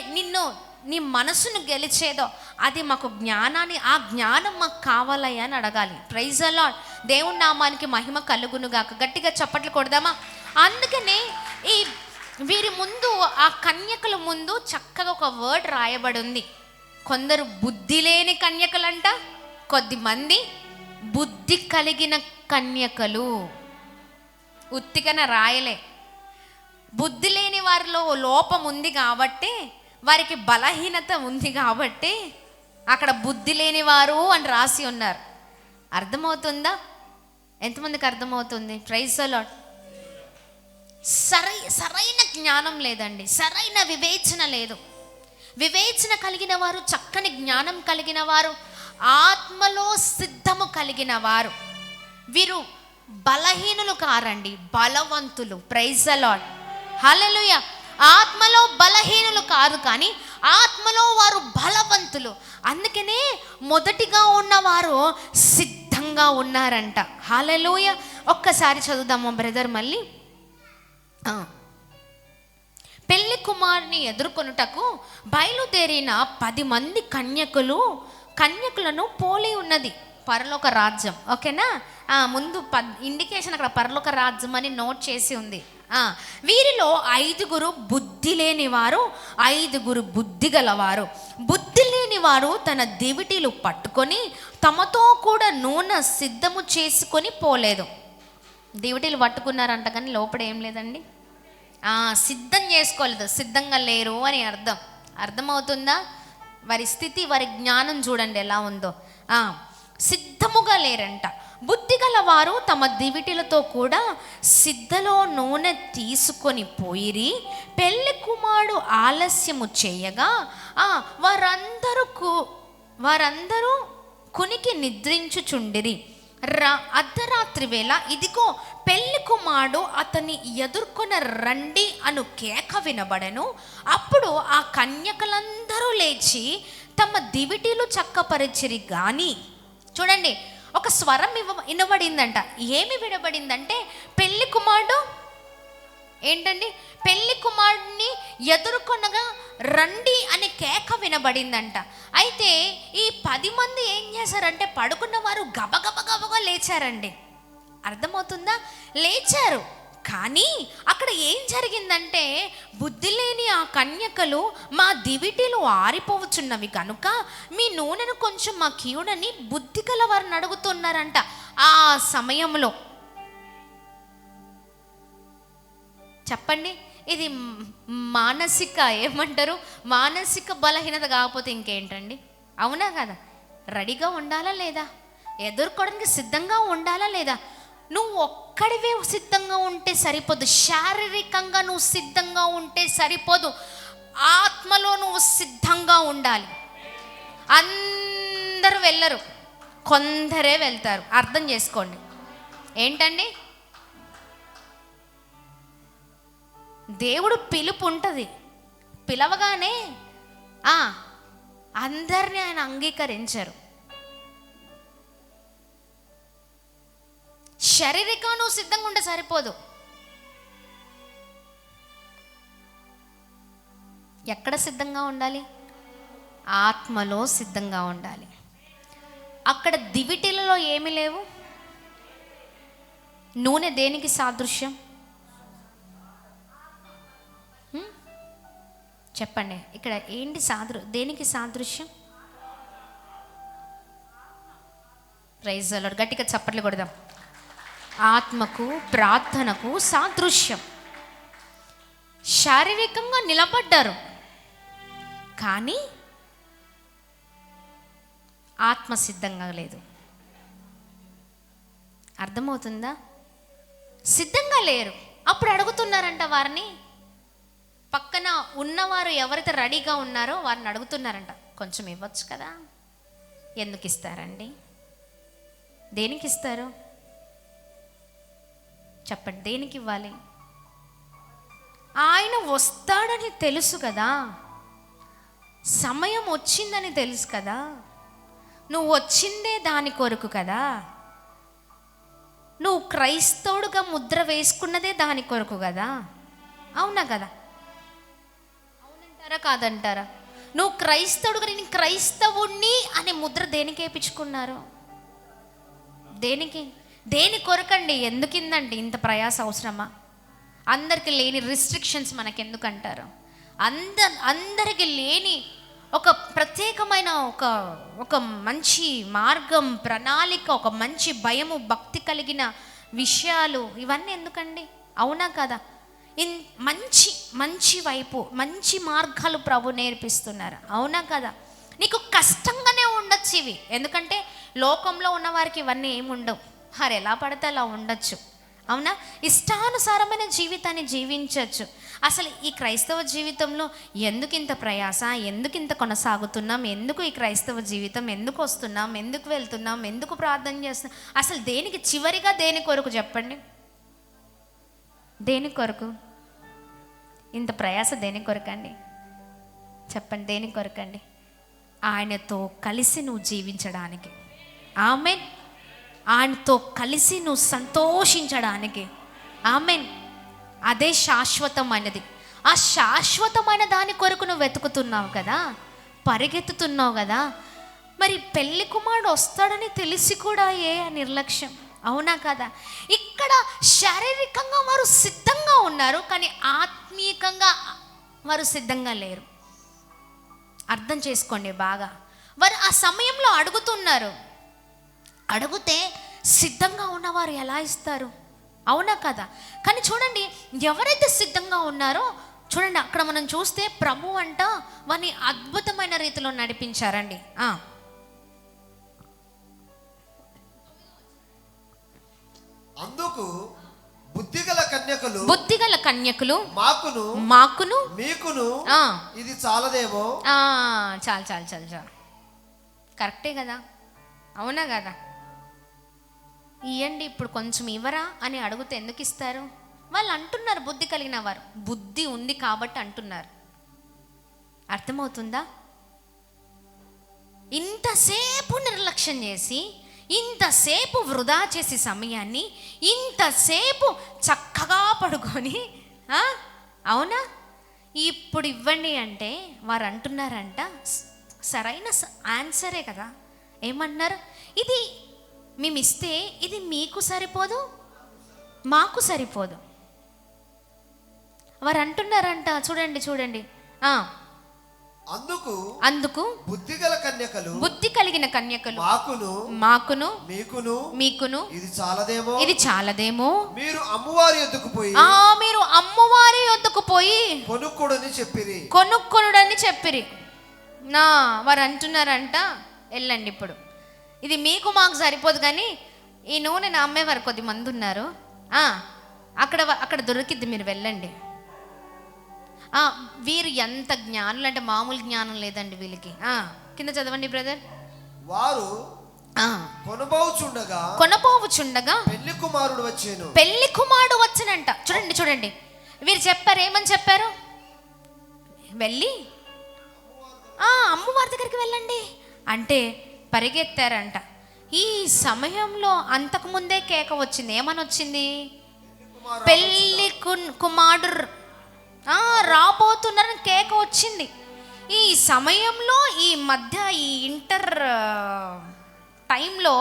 నీ మనసును గెలిచేదో అది మాకు ఆ జ్ఞానం మాకు కావాలయ్యా అని అడగాలి. Praise the lord. దేవుని నామానికి మహిమ కలుగునుగాక. గట్టిగా చప్పట్లు కొడదామా? అందుకనే వీరి ముందు, ఆ కన్యకల ముందు చక్కగా ఒక వర్డ్ రాయబడి ఉంది. కొందరు బుద్ధి లేని కన్యకలంట, కొద్దిమంది బుద్ధి కలిగిన కన్యకలు. ఉత్తికన రాయలే. బుద్ధి లేని వారిలో లోపం ఉంది కాబట్టి, వారికి బలహీనత ఉంది కాబట్టి అక్కడ బుద్ధి లేని వారు అని రాసి ఉన్నారు. అర్థమవుతుందా? ఎంతమందికి అర్థమవుతుంది? Praise the lord. సరైన జ్ఞానం లేదండి, సరైన వివేచన లేదు. వివేచన కలిగిన వారు, చక్కని జ్ఞానం కలిగిన వారు, ఆత్మలో సిద్ధము కలిగిన వారు, వీరు బలహీనులు కారండి, బలవంతులు. ప్రైజ్ ది లార్డ్, హల్లెలూయా. ఆత్మలో బలహీనులు కాదు, కానీ ఆత్మలో వారు బలవంతులు. అందుకనే మొదటిగా ఉన్నవారు సిద్ధంగా ఉన్నారంట. హల్లెలూయా. ఒక్కసారి చదువుదాము బ్రదర్ మళ్ళీ. పెళ్లి కుమారుని ఎదుర్కొనుటకు బయలుదేరిన 10 మంది కన్యకులను పోలి ఉన్నది పరలోక రాజ్యం. ఓకేనా? ముందు ఇండికేషన్ అక్కడ పరలోక రాజ్యం అని నోట్ చేసి ఉంది. వీరిలో 5 బుద్ధి లేనివారు, 5 బుద్ధి గలవారు. బుద్ధి లేనివారు తన దివిటీలు పట్టుకొని తమతో కూడా నూనె సిద్ధము చేసుకొని పోలేదు. దివిటీలు పట్టుకున్నారంట, కానీ లోపల ఏం లేదండి, సిద్ధం చేసుకోలేదు, సిద్ధంగా లేరు అని అర్థమవుతుందా? వారి స్థితి, వారి జ్ఞానం చూడండి ఎలా ఉందో. సిద్ధముగా లేరంట. బుద్ధి గలవారు తమ దివిటీలతో కూడా సిద్ధలో నూనె తీసుకొని పోయిరి. పెళ్లి కుమారుడు ఆలస్యము చేయగా వారందరూ కునికి నిద్రించుచుండిరి. అర్ధరాత్రి వేళ ఇదిగో పెళ్లి కుమారుడు అతన్ని ఎదుర్కొన రండి అను కేక వినబడెను. అప్పుడు ఆ కన్యకలందరూ లేచి తమ దివిటీలు చక్కపరిచిరి. గాని చూడండి, ఒక స్వరం వినబడిందంట. ఏమి వినబడిందంటే, పెళ్లి కుమారుడు ఏంటండి, పెళ్లి కుమారుడిని ఎదుర్కొనగా రండి అనే కేక వినబడిందంట. అయితే ఈ 10 మంది ఏం చేశారంటే, పడుకున్న వారు గబగబగా లేచారండి. అర్థమవుతుందా? లేచారు. కానీ అక్కడ ఏం జరిగిందంటే, బుద్ధి లేని ఆ కన్యకలు, మా దివిటీలు ఆరిపోవచ్చున్నవి కనుక మీ నూనెను కొంచెం మా కీయుడని బుద్ధి గల వారిని అడుగుతున్నారంట. ఆ సమయంలో చెప్పండి, ఇది మానసిక ఏమంటారు, మానసిక బలహీనత కాకపోతే ఇంకేంటండి? అవునా కదా? రెడీగా ఉండాలా లేదా? ఎదుర్కోవడానికి సిద్ధంగా ఉండాలా లేదా? నువ్వు ఒక్కడివే సిద్ధంగా ఉంటే సరిపోదు, శారీరకంగా నువ్వు సిద్ధంగా ఉంటే సరిపోదు, ఆత్మలో నువ్వు సిద్ధంగా ఉండాలి. అందరూ వెళ్ళరు, కొందరే వెళ్తారు. అర్థం చేసుకోండి. ఏంటండి? దేవుడు పిలుపు ఉంటుంది, పిలవగానే అందరినీ ఆయన అంగీకరించరు. శారీరకంగా నువ్వు సిద్ధంగా ఉంటే సరిపోదు, ఎక్కడ సిద్ధంగా ఉండాలి? ఆత్మలో సిద్ధంగా ఉండాలి. అక్కడ దివిటీలలో ఏమీ లేవు. నూనె దేనికి సాదృశ్యం చెప్పండి? ఇక్కడ ఏంటి దేనికి సాదృశ్యం? Praise the lord. గట్టిగా చప్పట్లు కొడదాం. ఆత్మకు, ప్రార్థనకు సాదృశ్యం. శారీరకంగా నిలబడ్డారు, కానీ ఆత్మ సిద్ధంగా లేదు. అర్థమవుతుందా? సిద్ధంగా లేరు. అప్పుడు అడుగుతున్నారంట వారిని, పక్కన ఉన్నవారు ఎవరైతే రెడీగా ఉన్నారో వారిని అడుగుతున్నారంట, కొంచెం ఇవ్వచ్చు కదా? ఎందుకు ఇస్తారండి? దేనికి ఇస్తారు చెప్పండి? దేనికి ఇవ్వాలి? ఆయన వస్తాడని తెలుసు కదా, సమయం వచ్చిందని తెలుసు కదా, నువ్వు వచ్చిందే దాని కొరకు కదా, నువ్వు క్రైస్తవుడుగా ముద్ర వేసుకున్నదే దాని కొరకు కదా. అవునా కదా? అవునంటారా కాదంటారా? నువ్వు క్రైస్తవుడుగా, నేను క్రైస్తవుణ్ణి అనే ముద్ర దేనికి వేయించుకున్నారు? దేని కొరకండి? ఎందుకిందండి ఇంత ప్రయాస అవసరమా? అందరికి లేని రిస్ట్రిక్షన్స్ మనకెందుకంటారు? అందరికి లేని ఒక ప్రత్యేకమైన ఒక మంచి మార్గం, ప్రణాళిక, ఒక మంచి భయము, భక్తి కలిగిన విషయాలు, ఇవన్నీ ఎందుకండి? అవునా కదా? మంచి మంచి వైపు, మంచి మార్గాలు ప్రభు నేర్పిస్తున్నారు. అవునా కదా? నీకు కష్టంగానే ఉండొచ్చు ఇవి, ఎందుకంటే లోకంలో ఉన్న వారికి ఇవన్నీ ఏమి ఉండవు. ఎలా పడితే అలా ఉండొచ్చు. అవునా? ఇష్టానుసారమైన జీవితాన్ని జీవించవచ్చు. అసలు ఈ క్రైస్తవ జీవితంలో ఎందుకు ఇంత ప్రయాస, ఎందుకు ఇంత కొనసాగుతున్నాం, ఎందుకు ఈ క్రైస్తవ జీవితం, ఎందుకు వస్తున్నాం, ఎందుకు వెళ్తున్నాం, ఎందుకు ప్రార్థన చేస్తున్నాం, అసలు దేనికి? చివరిగా దేని కొరకు చెప్పండి? దేని కొరకు ఇంత ప్రయాస? దేని కొరకండి చెప్పండి? దేని కొరకండి? ఆయనతో కలిసి నువ్వు జీవించడానికి. ఆమెన్. ఆయనతో కలిసి నువ్వు సంతోషించడానికి. ఆమెన్. అదే శాశ్వతమైనది. ఆ శాశ్వతమైన దాని కొరకు నువ్వు వెతుకుతున్నావు కదా, పరిగెత్తుతున్నావు కదా. మరి పెళ్లి కుమారుడు వస్తాడని తెలిసి కూడా నిర్లక్ష్యం. అవునా కదా? ఇక్కడ శారీరకంగా వారు సిద్ధంగా ఉన్నారు, కానీ ఆత్మీయంగా వారు సిద్ధంగా లేరు. అర్థం చేసుకోండి బాగా. వారు ఆ సమయంలో అడుగుతున్నారు. అడిగితే సిద్ధంగా ఉన్నవారు ఎలా ఇస్తారు? అవునా కదా? కానీ చూడండి, ఎవరైతే సిద్ధంగా ఉన్నారో చూడండి, అక్కడ మనం చూస్తే ప్రభు అంట వారిని అద్భుతమైన రీతిలో నడిపించారండి. అందుకు బుద్ధిగల కన్యకులు మాకును మీకును ఇది చాలదేమో. చాలు కరెక్టే కదా? అవునా కదా? ఇవ్వండి, ఇప్పుడు కొంచెం ఇవ్వరా అని అడిగితే ఎందుకు ఇస్తారు? వాళ్ళు అంటున్నారు, బుద్ధి కలిగిన వారు, బుద్ధి ఉంది కాబట్టి అంటున్నారు. అర్థమవుతుందా? ఇంతసేపు నిర్లక్ష్యం చేసి, ఇంతసేపు వృధా చేసి సమయాన్ని, ఇంతసేపు చక్కగా పడుకొని, అవునా, ఇప్పుడు ఇవ్వండి అంటే వారు అంటున్నారంట, సరైన ఆన్సరే కదా. ఏమన్నారు? ఇది మేము ఇస్తే ఇది మీకు సరిపోదు, మాకు సరిపోదు. వారు అంటున్నారంట, చూడండి అందుకు బుద్ధిగల కన్యకలు, బుద్ధి కలిగిన కన్యకలు మాకును మీకును ఇది చాలదేమో మీరు అమ్మవారి యొద్దకు పోయి కొనుక్కొనుడని చెప్పిరి. వారు అంటున్నారంట, వెళ్ళండి, ఇప్పుడు ఇది మీకు మాకు సరిపోదు, కానీ ఈ నూనె అమ్మేవారు కొద్ది మంది ఉన్నారు, అక్కడ దొరికిద్ది, మీరు వెళ్ళండి. వీరు ఎంత జ్ఞానులు అంటే మామూలు జ్ఞానం లేదండి వీళ్ళకి. కింద చదవండి బ్రదర్. వారు కొనపోవుచుండగా పెళ్లి కుమారుడు వచ్చానంట. చూడండి వీరు చెప్పారు, ఏమని చెప్పారు? వెళ్ళి అమ్మవారి దగ్గరికి వెళ్ళండి అంటే పరిగెత్తారంట. ఈ సమయంలో అంతకుముందే కేక వచ్చింది. ఏమని వచ్చింది? పెళ్లి కుమారుడు రాబోతున్నారని కేక వచ్చింది. ఈ సమయంలో ఈ మధ్య ఈ ఇంటర్ టైంలో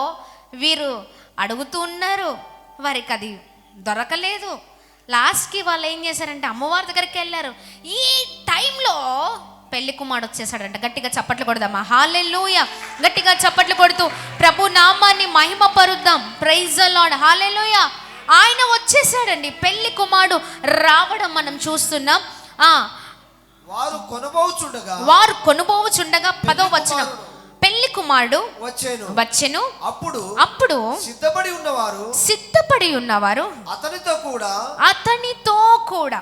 వీరు అడుగుతూ ఉన్నారు, వారికి అది దొరకలేదు. లాస్ట్కి వాళ్ళు ఏం చేశారంటే అమ్మవారి దగ్గరికి వెళ్ళారు. ఈ టైంలో పెళ్లి కుమారుడు వచ్చేసాడంట. గట్టిగా చప్పట్లు కొడదామా? హల్లెలూయా! గట్టిగా చప్పట్లు కొడుతూ ప్రభు నామాన్ని మహిమ పరుద్దాం. Praise the Lord. హల్లెలూయా! ఆయన వచ్చేసాడండి. పెళ్లి కుమారుడు రావడం మనం చూస్తున్నాం. వారు కొనుబోవుచుండగా 10వ వచనం, పెళ్లి కుమారుడు వచ్చెను. అప్పుడు సిద్ధపడి ఉన్నవారు అతనితో కూడా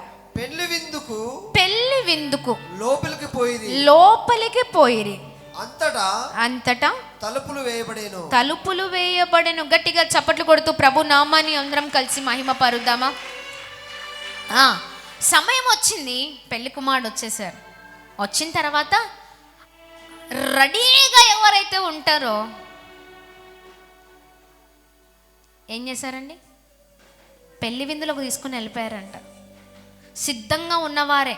పెళ్లి విందుకు లోపలికి పోయిరి. అంతటా తలుపులు వేయబడెను. గట్టిగా చప్పట్లు కొడుతూ ప్రభు నామాన్ని అందరం కలిసి మహిమ పరుద్దామా? సమయం వచ్చింది, పెళ్లి కుమారుడు వచ్చేసారు. వచ్చిన తర్వాత రెడీగా ఎవరైతే ఉంటారో ఏం చేశారండి? పెళ్లి విందులోకి తీసుకుని వెళ్ళిపోయారంట. సిద్ధంగా ఉన్నవారే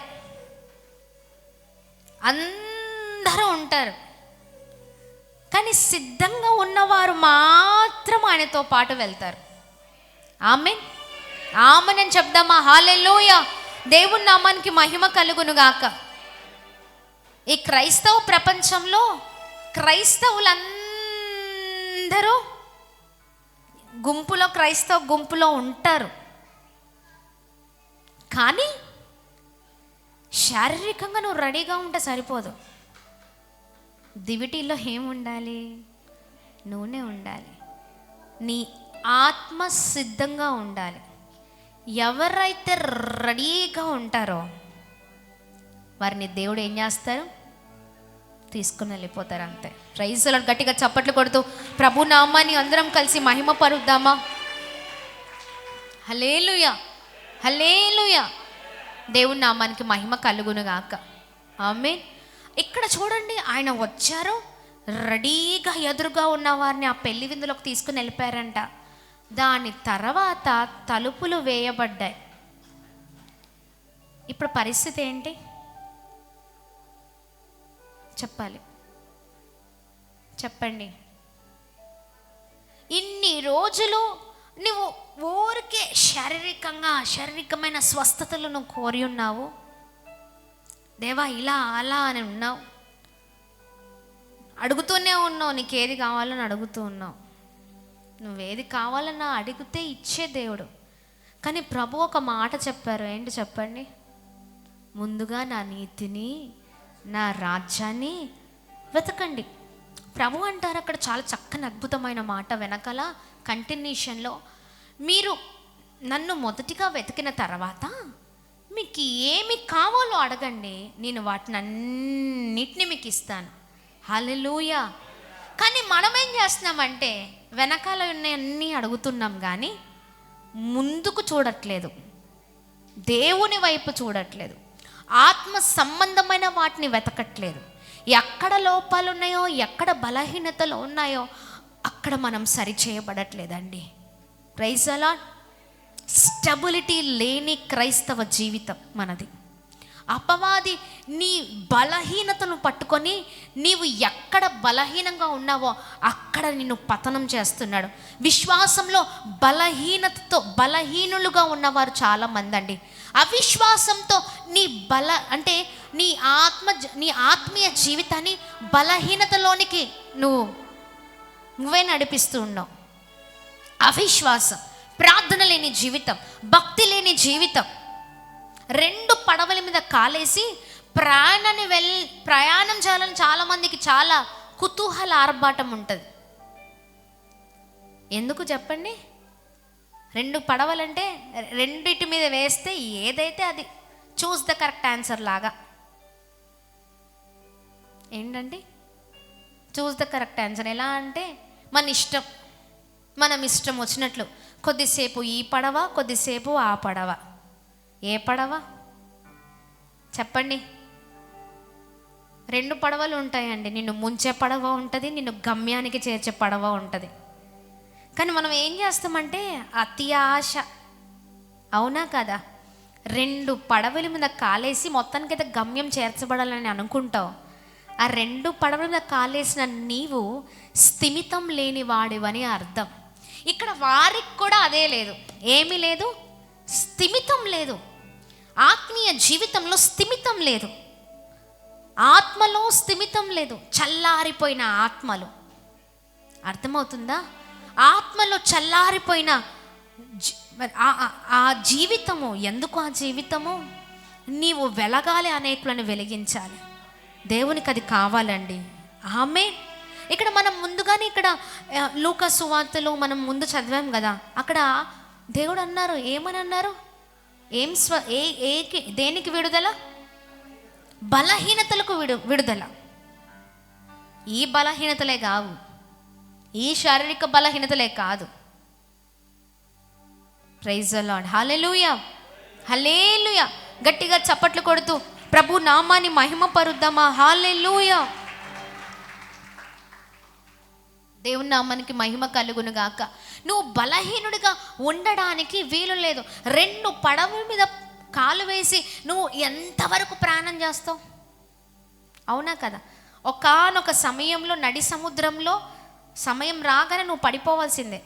అందరూ ఉంటారు, కానీ సిద్ధంగా ఉన్నవారు మాత్రం ఆయనతో పాటు వెళ్తారు. ఆమేన్ అని చెప్దామా? హల్లెలూయా! దేవుని నామానికి మహిమ కలుగును గాక. ఈ క్రైస్తవ ప్రపంచంలో క్రైస్తవులందరూ క్రైస్తవ గుంపులో ఉంటారు, కానీ శారీరకంగా నువ్వు రెడీగా ఉంటే సరిపోదు. దివిటీలో ఏముండాలి? నూనె ఉండాలి. నీ ఆత్మ సిద్ధంగా ఉండాలి. ఎవరైతే రెడీగా ఉంటారో వారిని దేవుడు ఏం చేస్తారు? తీసుకుని వెళ్ళిపోతారు, అంతే. Praise the lord. గట్టిగా చప్పట్లు కొడుతూ ప్రభు నామాన్ని అందరం కలిసి మహిమ పరుద్దామా? హల్లెలూయా! హల్లెలూయా! దేవుని నామానికి మహిమ కలుగును గాక. ఆమేన్. ఇక్కడ చూడండి, ఆయన వచ్చారు, రెడీగా ఎదురుగా ఉన్న వారిని ఆ పెళ్లి విందులోకి తీసుకుని వెళ్ళిపోయారంట. దాని తర్వాత తలుపులు వేయబడ్డాయి. ఇప్పుడు పరిస్థితి ఏంటి చెప్పండి. ఇన్ని రోజులు నువ్వు ఊరికే శారీరకమైన స్వస్థతలు నువ్వు కోరి ఉన్నావు. దేవా ఇలా అలా అని ఉన్నావు, అడుగుతూనే ఉన్నావు. నీకేది కావాలని అడుగుతూ ఉన్నావు. నువ్వేది కావాలన్నా అడిగితే ఇచ్చే దేవుడు. కానీ ప్రభు ఒక మాట చెప్పారు. ఏంటి చెప్పండి? ముందుగా నా నీతిని, నా రాజ్యాన్ని వెతకండి. ప్రభు అంటారు అక్కడ చాలా చక్కని అద్భుతమైన మాట వెనకాల కంటిన్యూషన్లో, మీరు నన్ను మొదటిగా వెతికిన తర్వాత మీకు ఏమి కావాలో అడగండి, నేను వాటిని అన్నిటినీ మీకు ఇస్తాను. హల్లెలూయా! కానీ మనం ఏం చేస్తున్నామంటే వెనకాల ఉన్నాయన్నీ అడుగుతున్నాం, కానీ ముందుకు చూడట్లేదు, దేవుని వైపు చూడట్లేదు, ఆత్మ సంబంధమైన వాటిని వెతకట్లేదు. ఎక్కడ లోపాలు ఉన్నాయో, ఎక్కడ బలహీనతలు ఉన్నాయో అక్కడ మనం సరి చేయబడట్లేదండి. Praise the Lord. స్టెబిలిటీ లేని క్రైస్తవ జీవితం మనది. అపవాది నీ బలహీనతను పట్టుకొని నీవు ఎక్కడ బలహీనంగా ఉన్నావో అక్కడ నిన్ను పతనం చేస్తున్నాడు. విశ్వాసంలో బలహీనులుగా ఉన్నవారు చాలామంది అండి. అవిశ్వాసంతో నీ ఆత్మీయ జీవితాన్ని బలహీనతలోనికి నువ్వే నడిపిస్తూ ఉన్నావు. అవిశ్వాసం, ప్రార్థన లేని జీవితం, భక్తి లేని జీవితం, రెండు పడవల మీద కాలేసి ప్రయాణం చేయాలని చాలామందికి చాలా కుతూహల ఆర్భాటం ఉంటుంది. ఎందుకు చెప్పండి? రెండు పడవలంటే రెండిటి మీద వేస్తే ఏదైతే అది చూస్ ద కరెక్ట్ ఆన్సర్ లాగా. ఏంటండి చూస్ ద కరెక్ట్ ఆన్సర్? ఎలా అంటే మనం ఇష్టం వచ్చినట్లు కొద్దిసేపు ఈ పడవ, కొద్దిసేపు ఆ పడవ. ఏ పడవ చెప్పండి? రెండు పడవలు ఉంటాయండి. నిన్ను ముంచే పడవ ఉంటుంది, నిన్ను గమ్యానికి చేర్చే పడవ ఉంటుంది. కానీ మనం ఏం చేస్తామంటే అతి ఆశ, అవునా కదా? రెండు పడవల మీద కాలేసి మొత్తానికైతే గమ్యం చేర్చబడాలని అనుకుంటావు. ఆ రెండు పడవల మీద కాలేసిన నీవు స్థిమితం లేని వాడివని అర్థం. ఇక్కడ వారికి కూడా అదే లేదు. ఏమీ లేదు, స్థిమితం లేదు. ఆత్మీయ జీవితంలో స్థిమితం లేదు, ఆత్మలో స్థిమితం లేదు. చల్లారిపోయిన ఆత్మలు, అర్థమవుతుందా? ఆత్మలో చల్లారిపోయిన ఆ జీవితము. ఎందుకు ఆ జీవితము? నీవు వెలగాలి, అనేకులను వెలిగించాలి. దేవునికి అది కావాలండి. ఆమేన్. ఇక్కడ మనం ముందుగానే ఇక్కడ లూకా సువార్తలో మనం ముందు చదివాం కదా, అక్కడ దేవుడు అన్నారు, ఏమని అన్నారు? దేనికి విడుదల? బలహీనతలకు విడుదల. ఈ బలహీనతలే కావు, ఈ శారీరక బలహీనతలే కాదు. Praise the Lord. Hallelujah, hallelujah. గట్టిగా చప్పట్లు కొడుతూ ప్రభు నామాన్ని మహిమపరుద్దామా? హల్లెలూయా. దేవుని నామానికి మహిమ కలుగును గాక. నువ్వు బలహీనుడిగా ఉండడానికి వీలు లేదు. రెండు పడవల మీద కాలు వేసి నువ్వు ఎంతవరకు ప్రయాణం చేస్తావు? అవునా కదా? ఒకానొక సమయంలో నడి సముద్రంలో సమయం రాగానే నువ్వు పడిపోవాల్సిందే.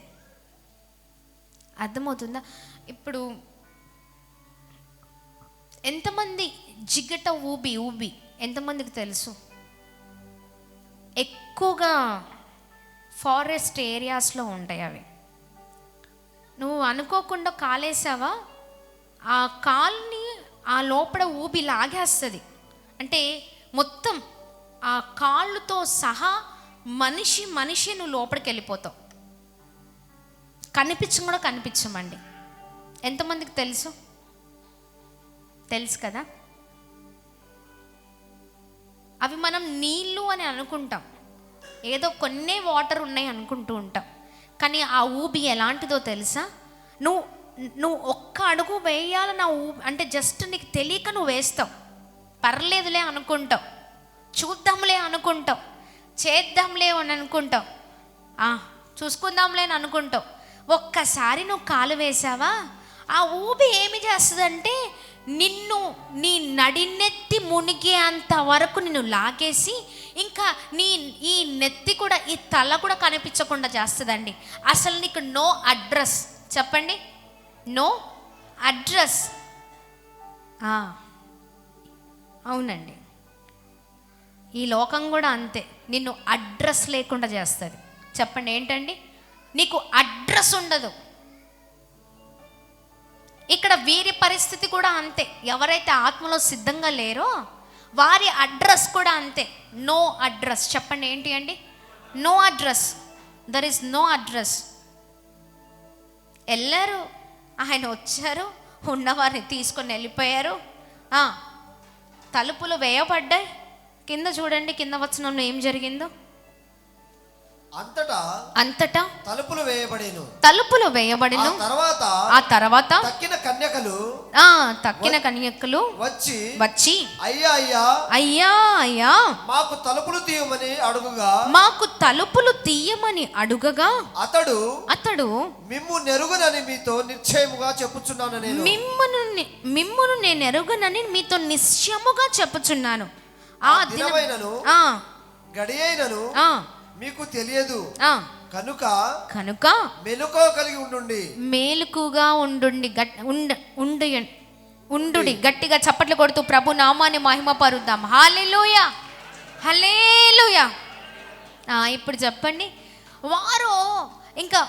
అర్థమవుతుందా? ఇప్పుడు ఎంతమంది జిగట ఊబి ఎంతమందికి తెలుసు? ఎక్కువగా ఫారెస్ట్ ఏరియాస్లో ఉంటాయి అవి. నువ్వు అనుకోకుండా కాలేసావా, ఆ కాలుని ఆ లోపల ఊబి లాగేస్తుంది. అంటే మొత్తం ఆ కాళ్ళుతో సహా మనిషి నువ్వు లోపలికి వెళ్ళిపోతావు. కూడా కనిపించమండి. ఎంతమందికి తెలుసు కదా? అవి మనం నీళ్ళు అని అనుకుంటాం, ఏదో కొన్నే వాటర్ ఉన్నాయి అనుకుంటూ ఉంటాం. కానీ ఆ ఊబి ఎలాంటిదో తెలుసా? నువ్వు ఒక్క అడుగు వేయాలి, అంటే జస్ట్ నీకు తెలియక నువ్వు వేస్తావు. పర్లేదులే అనుకుంటావు, చూద్దాంలే అనుకుంటావు, చేద్దాంలే అని అనుకుంటావు, చూసుకుందాంలే అని అనుకుంటావు. ఒక్కసారి నువ్వు కాలు వేసావా, ఆ ఊబి ఏమి చేస్తుందంటే నిన్ను నీ నడినెత్తి మునిగే అంతవరకు నిన్ను లాగేసి ఇంకా ఈ నెత్తి కూడా, ఈ తల కూడా కనిపించకుండా చేస్తుందండి. అసలు నీకు నో అడ్రస్. చెప్పండి, నో అడ్రస్. అవునండి, ఈ లోకం కూడా అంతే, నిన్ను అడ్రస్ లేకుండా చేస్తుంది. చెప్పండి ఏంటండి? నీకు అడ్రస్ ఉండదు. ఇక్కడ వీరి పరిస్థితి కూడా అంతే. ఎవరైతే ఆత్మలో సిద్ధంగా లేరో వారి అడ్రస్ కూడా అంతే, నో అడ్రస్. చెప్పండి ఏంటి అండి? No address. There is no address. వెళ్ళారు, ఆయన వచ్చారు, ఉన్నవారిని తీసుకొని వెళ్ళిపోయారు. తలుపులు వేయబడ్డాయి. కింద చూడండి, కింద వచనంలో ఏం జరిగిందో. అంతటా తలుపులు వేయబడెను. ఆ తర్వాత తక్కిన కన్యకలు వచ్చి అయ్యా అయ్యా మాకు తలుపులు తీయమని అడుగగా అతడు మిమ్ము నెరుగునని మీతో నిశ్చయముగా చెప్పుచున్నాను. మిమ్మును నేను ఎరుగనని మీతో నిశ్చయముగా చెప్పుచున్నాను. ఆ దినమైనను గడియైనను మీకు తెలియదు కనుక మెలకువ కలిగి మేలుకుగా ఉండుడి. గట్టిగా చప్పట్లు కొడుతూ ప్రభు నామాన్ని మహిమ పరుద్దాం. హల్లెలూయా, హల్లెలూయా. ఇప్పుడు చెప్పండి, వారు ఇంకా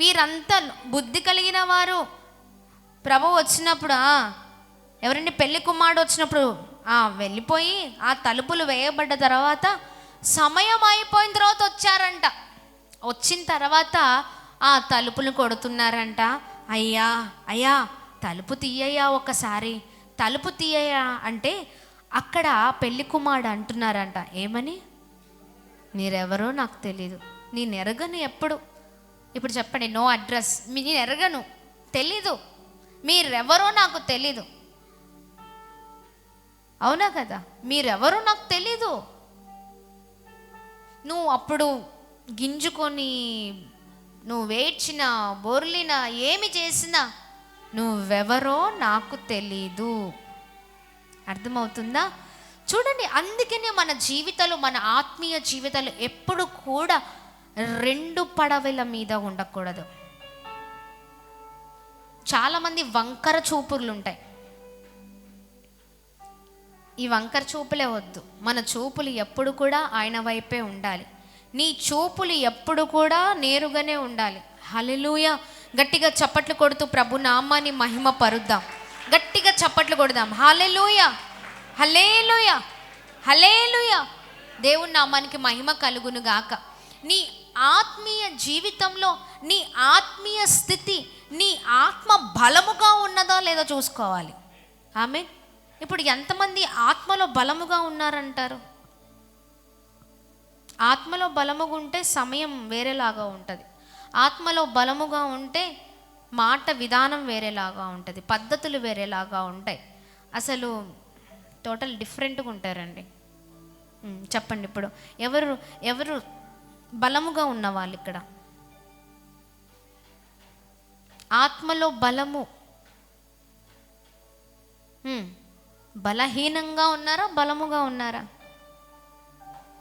వీరంతా బుద్ధి కలిగిన వారు ప్రభు వచ్చినప్పుడు ఎవరండి పెళ్లి కుమారుడు వచ్చినప్పుడు వెళ్ళిపోయి ఆ తలుపులు వేయబడ్డ తర్వాత సమయం అయిపోయిన తర్వాత వచ్చారంట. వచ్చిన తర్వాత ఆ తలుపులు కొడుతున్నారంట. అయ్యా తలుపు తీయ్యా, ఒకసారి తలుపు తీయ్యా అంటే అక్కడ పెళ్లి కుమారుడు అంటున్నారంట, ఏమని? మీరెవరో నాకు తెలీదు, నేను ఎరగను. ఇప్పుడు చెప్పండి, నో అడ్రస్, నేను ఎరగను, తెలీదు, మీరెవరో నాకు తెలీదు. అవునా కదా? మీరెవరో నాకు తెలీదు. నువ్వు అప్పుడు గింజుకొని నువ్వు వేడ్చినా బోర్లినా ఏమి చేసినా నువ్వెవరో నాకు తెలీదు. అర్థమవుతుందా? చూడండి, అందుకనే మన జీవితాలు, మన ఆత్మీయ జీవితాలు ఎప్పుడు కూడా రెండు పడవల మీద ఉండకూడదు. చాలామంది వంకర చూపులు ఉంటాయి. ఈ వంకర చూపులే వద్దు. మన చూపులు ఎప్పుడు కూడా ఆయన వైపే ఉండాలి. నీ చూపులు ఎప్పుడు కూడా నేరుగానే ఉండాలి. హల్లెలూయా. గట్టిగా చప్పట్లు కొడుతూ ప్రభు నామాన్ని మహిమ పరుద్దాం. గట్టిగా చప్పట్లు కొడదాం. హల్లెలూయా, హల్లెలూయా, హల్లెలూయా. దేవుని నామానికి మహిమ కలుగును గాక. నీ ఆత్మీయ జీవితంలో నీ ఆత్మీయ స్థితి, నీ ఆత్మ బలముగా ఉన్నదో లేదో చూసుకోవాలి. ఆమేన్. ఇప్పుడు ఎంతమంది ఆత్మలో బలముగా ఉన్నారంటారు? ఆత్మలో బలముగా ఉంటే సమయం వేరేలాగా ఉంటుంది. ఆత్మలో బలముగా ఉంటే మాట విధానం వేరేలాగా ఉంటుంది, పద్ధతులు వేరేలాగా ఉంటాయి. అసలు టోటల్ డిఫరెంట్గా ఉంటారండి. చెప్పండి, ఇప్పుడు ఎవరు బలముగా ఉన్నవాళ్ళు ఇక్కడ? ఆత్మలో బలము, బలహీనంగా ఉన్నారా, బలముగా ఉన్నారా?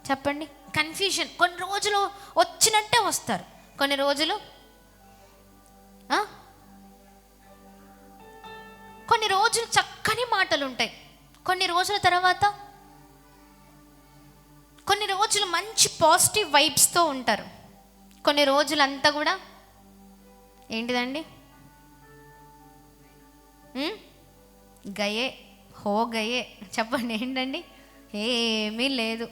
చెప్పండి. కన్ఫ్యూజన్. కొన్ని రోజులు వచ్చినట్టే వస్తారు, కొన్ని రోజులు చక్కని మాటలు ఉంటాయి, కొన్ని రోజుల తర్వాత కొన్ని రోజులు మంచి పాజిటివ్ వైబ్స్తో ఉంటారు, కొన్ని రోజులంతా కూడా ఏంటిదండి, గయే హో గయే. చెప్పండి, ఏంటండి? ఏమీ లేదు.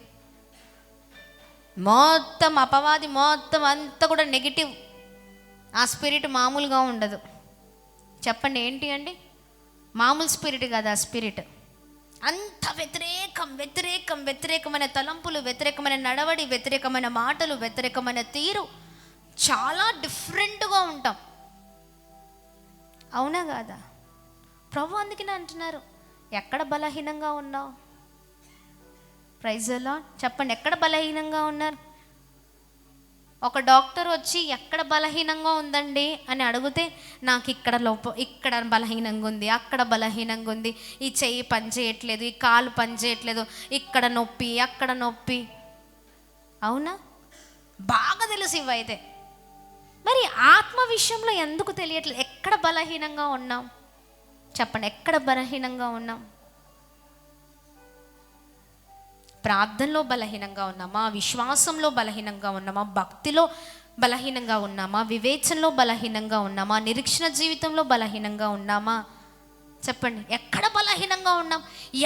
మొత్తం అపవాది మొత్తం అంతా కూడా నెగిటివ్. ఆ స్పిరిట్ మామూలుగా ఉండదు. చెప్పండి, ఏంటి అండి? మామూలు స్పిరిట్ కాదు ఆ స్పిరిట్. అంత వ్యతిరేకమైన తలంపులు, వ్యతిరేకమైన నడవడి, వ్యతిరేకమైన మాటలు, వ్యతిరేకమైన తీరు, చాలా డిఫరెంట్గా ఉంటాం. అవునా కాదా? ప్రభు అందుకనే అంటున్నారు, ఎక్కడ బలహీనంగా ఉన్నావు? Praise the lord. చెప్పండి, ఎక్కడ బలహీనంగా ఉన్నారు? ఒక డాక్టర్ వచ్చి ఎక్కడ బలహీనంగా ఉందండి అని అడిగితే, నాకు ఇక్కడ బలహీనంగా ఉంది, అక్కడ బలహీనంగా ఉంది, ఈ చెయ్యి పని చేయట్లేదు, ఈ కాలు పని చేయట్లేదు, ఇక్కడ నొప్పి, అక్కడ నొప్పి. అవునా? బాగా తెలుసు ఇవైతే. మరి ఆత్మ విషయంలో ఎందుకు తెలియట్లేదు? ఎక్కడ బలహీనంగా ఉన్నాం? చెప్పండి, ఎక్కడ బలహీనంగా ఉన్నాం? ప్రార్థనలో బలహీనంగా ఉన్నామా? విశ్వాసంలో బలహీనంగా ఉన్నామా? భక్తిలో బలహీనంగా ఉన్నామా? వివేచనలో బలహీనంగా ఉన్నామా? నిరీక్షణ జీవితంలో బలహీనంగా ఉన్నామా? చెప్పండి, ఎక్కడ బలహీనంగా ఉన్నాం?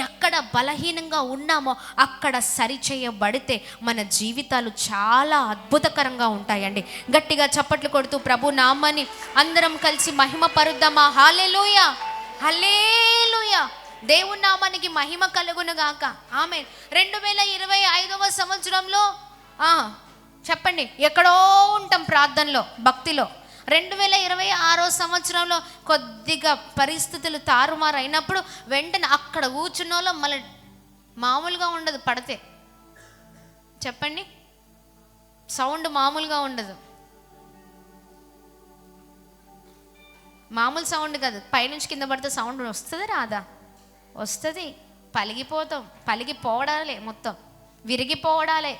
ఎక్కడ బలహీనంగా ఉన్నామో అక్కడ సరిచేయబడితే మన జీవితాలు చాలా అద్భుతకరంగా ఉంటాయండి. గట్టిగా చప్పట్లు కొడుతూ ప్రభు నామాన్ని అందరం కలిసి మహిమ పరుద్దామా? హల్లెలూయా, హల్లెలూయా. దేవుని నామానికి మహిమ కలుగును గాక. ఆమేన్. 2025వ సంవత్సరంలో చెప్పండి, ఎక్కడో ఉంటాం ప్రార్థనలో, భక్తిలో. 2026 సంవత్సరంలో కొద్దిగా పరిస్థితులు తారుమారు అయినప్పుడు వెంటనే అక్కడ కూర్చున్న వాళ్ళు మళ్ళీ మామూలుగా ఉండదు. పడితే చెప్పండి, సౌండ్ మామూలుగా ఉండదు. మామూలు సౌండ్ కాదు, పైనుంచి కింద పడితే సౌండ్ వస్తుంది రాదా? వస్తుంది. పలిగిపోతాం, పలిగిపోవడాలే, మొత్తం విరిగిపోవడాలే.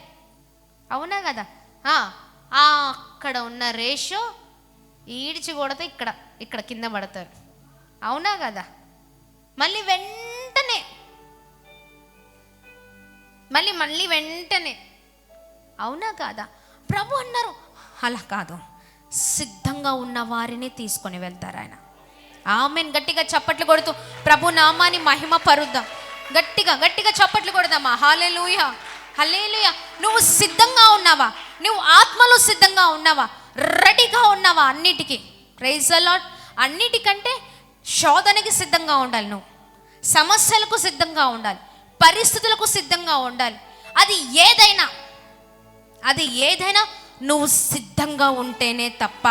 అవునా కదా? అక్కడ ఉన్న రేషో ఈడ్చి కొడితే ఇక్కడ కింద పడతారు. అవునా కదా? మళ్ళీ వెంటనే అవునా కాదా? ప్రభు అన్నారు, అలా కాదు, సిద్ధంగా ఉన్న వారిని తీసుకొని వెళ్తారు ఆయన. ఆమెన్. గట్టిగా చప్పట్లు కొడుతూ ప్రభు నామాన్ని మహిమ పరుద్దాం. గట్టిగా చప్పట్లు కొడదామా? హల్లెలూయా, హల్లెలూయా. నువ్వు సిద్ధంగా ఉన్నావా? నువ్వు ఆత్మలో సిద్ధంగా ఉన్నావా? రెడీగా ఉన్నావా అన్నిటికీ? Praise the lord. అన్నిటికంటే శోధనకి సిద్ధంగా ఉండాలి, నువ్వు సమస్యలకు సిద్ధంగా ఉండాలి, పరిస్థితులకు సిద్ధంగా ఉండాలి. అది ఏదైనా నువ్వు సిద్ధంగా ఉంటేనే తప్ప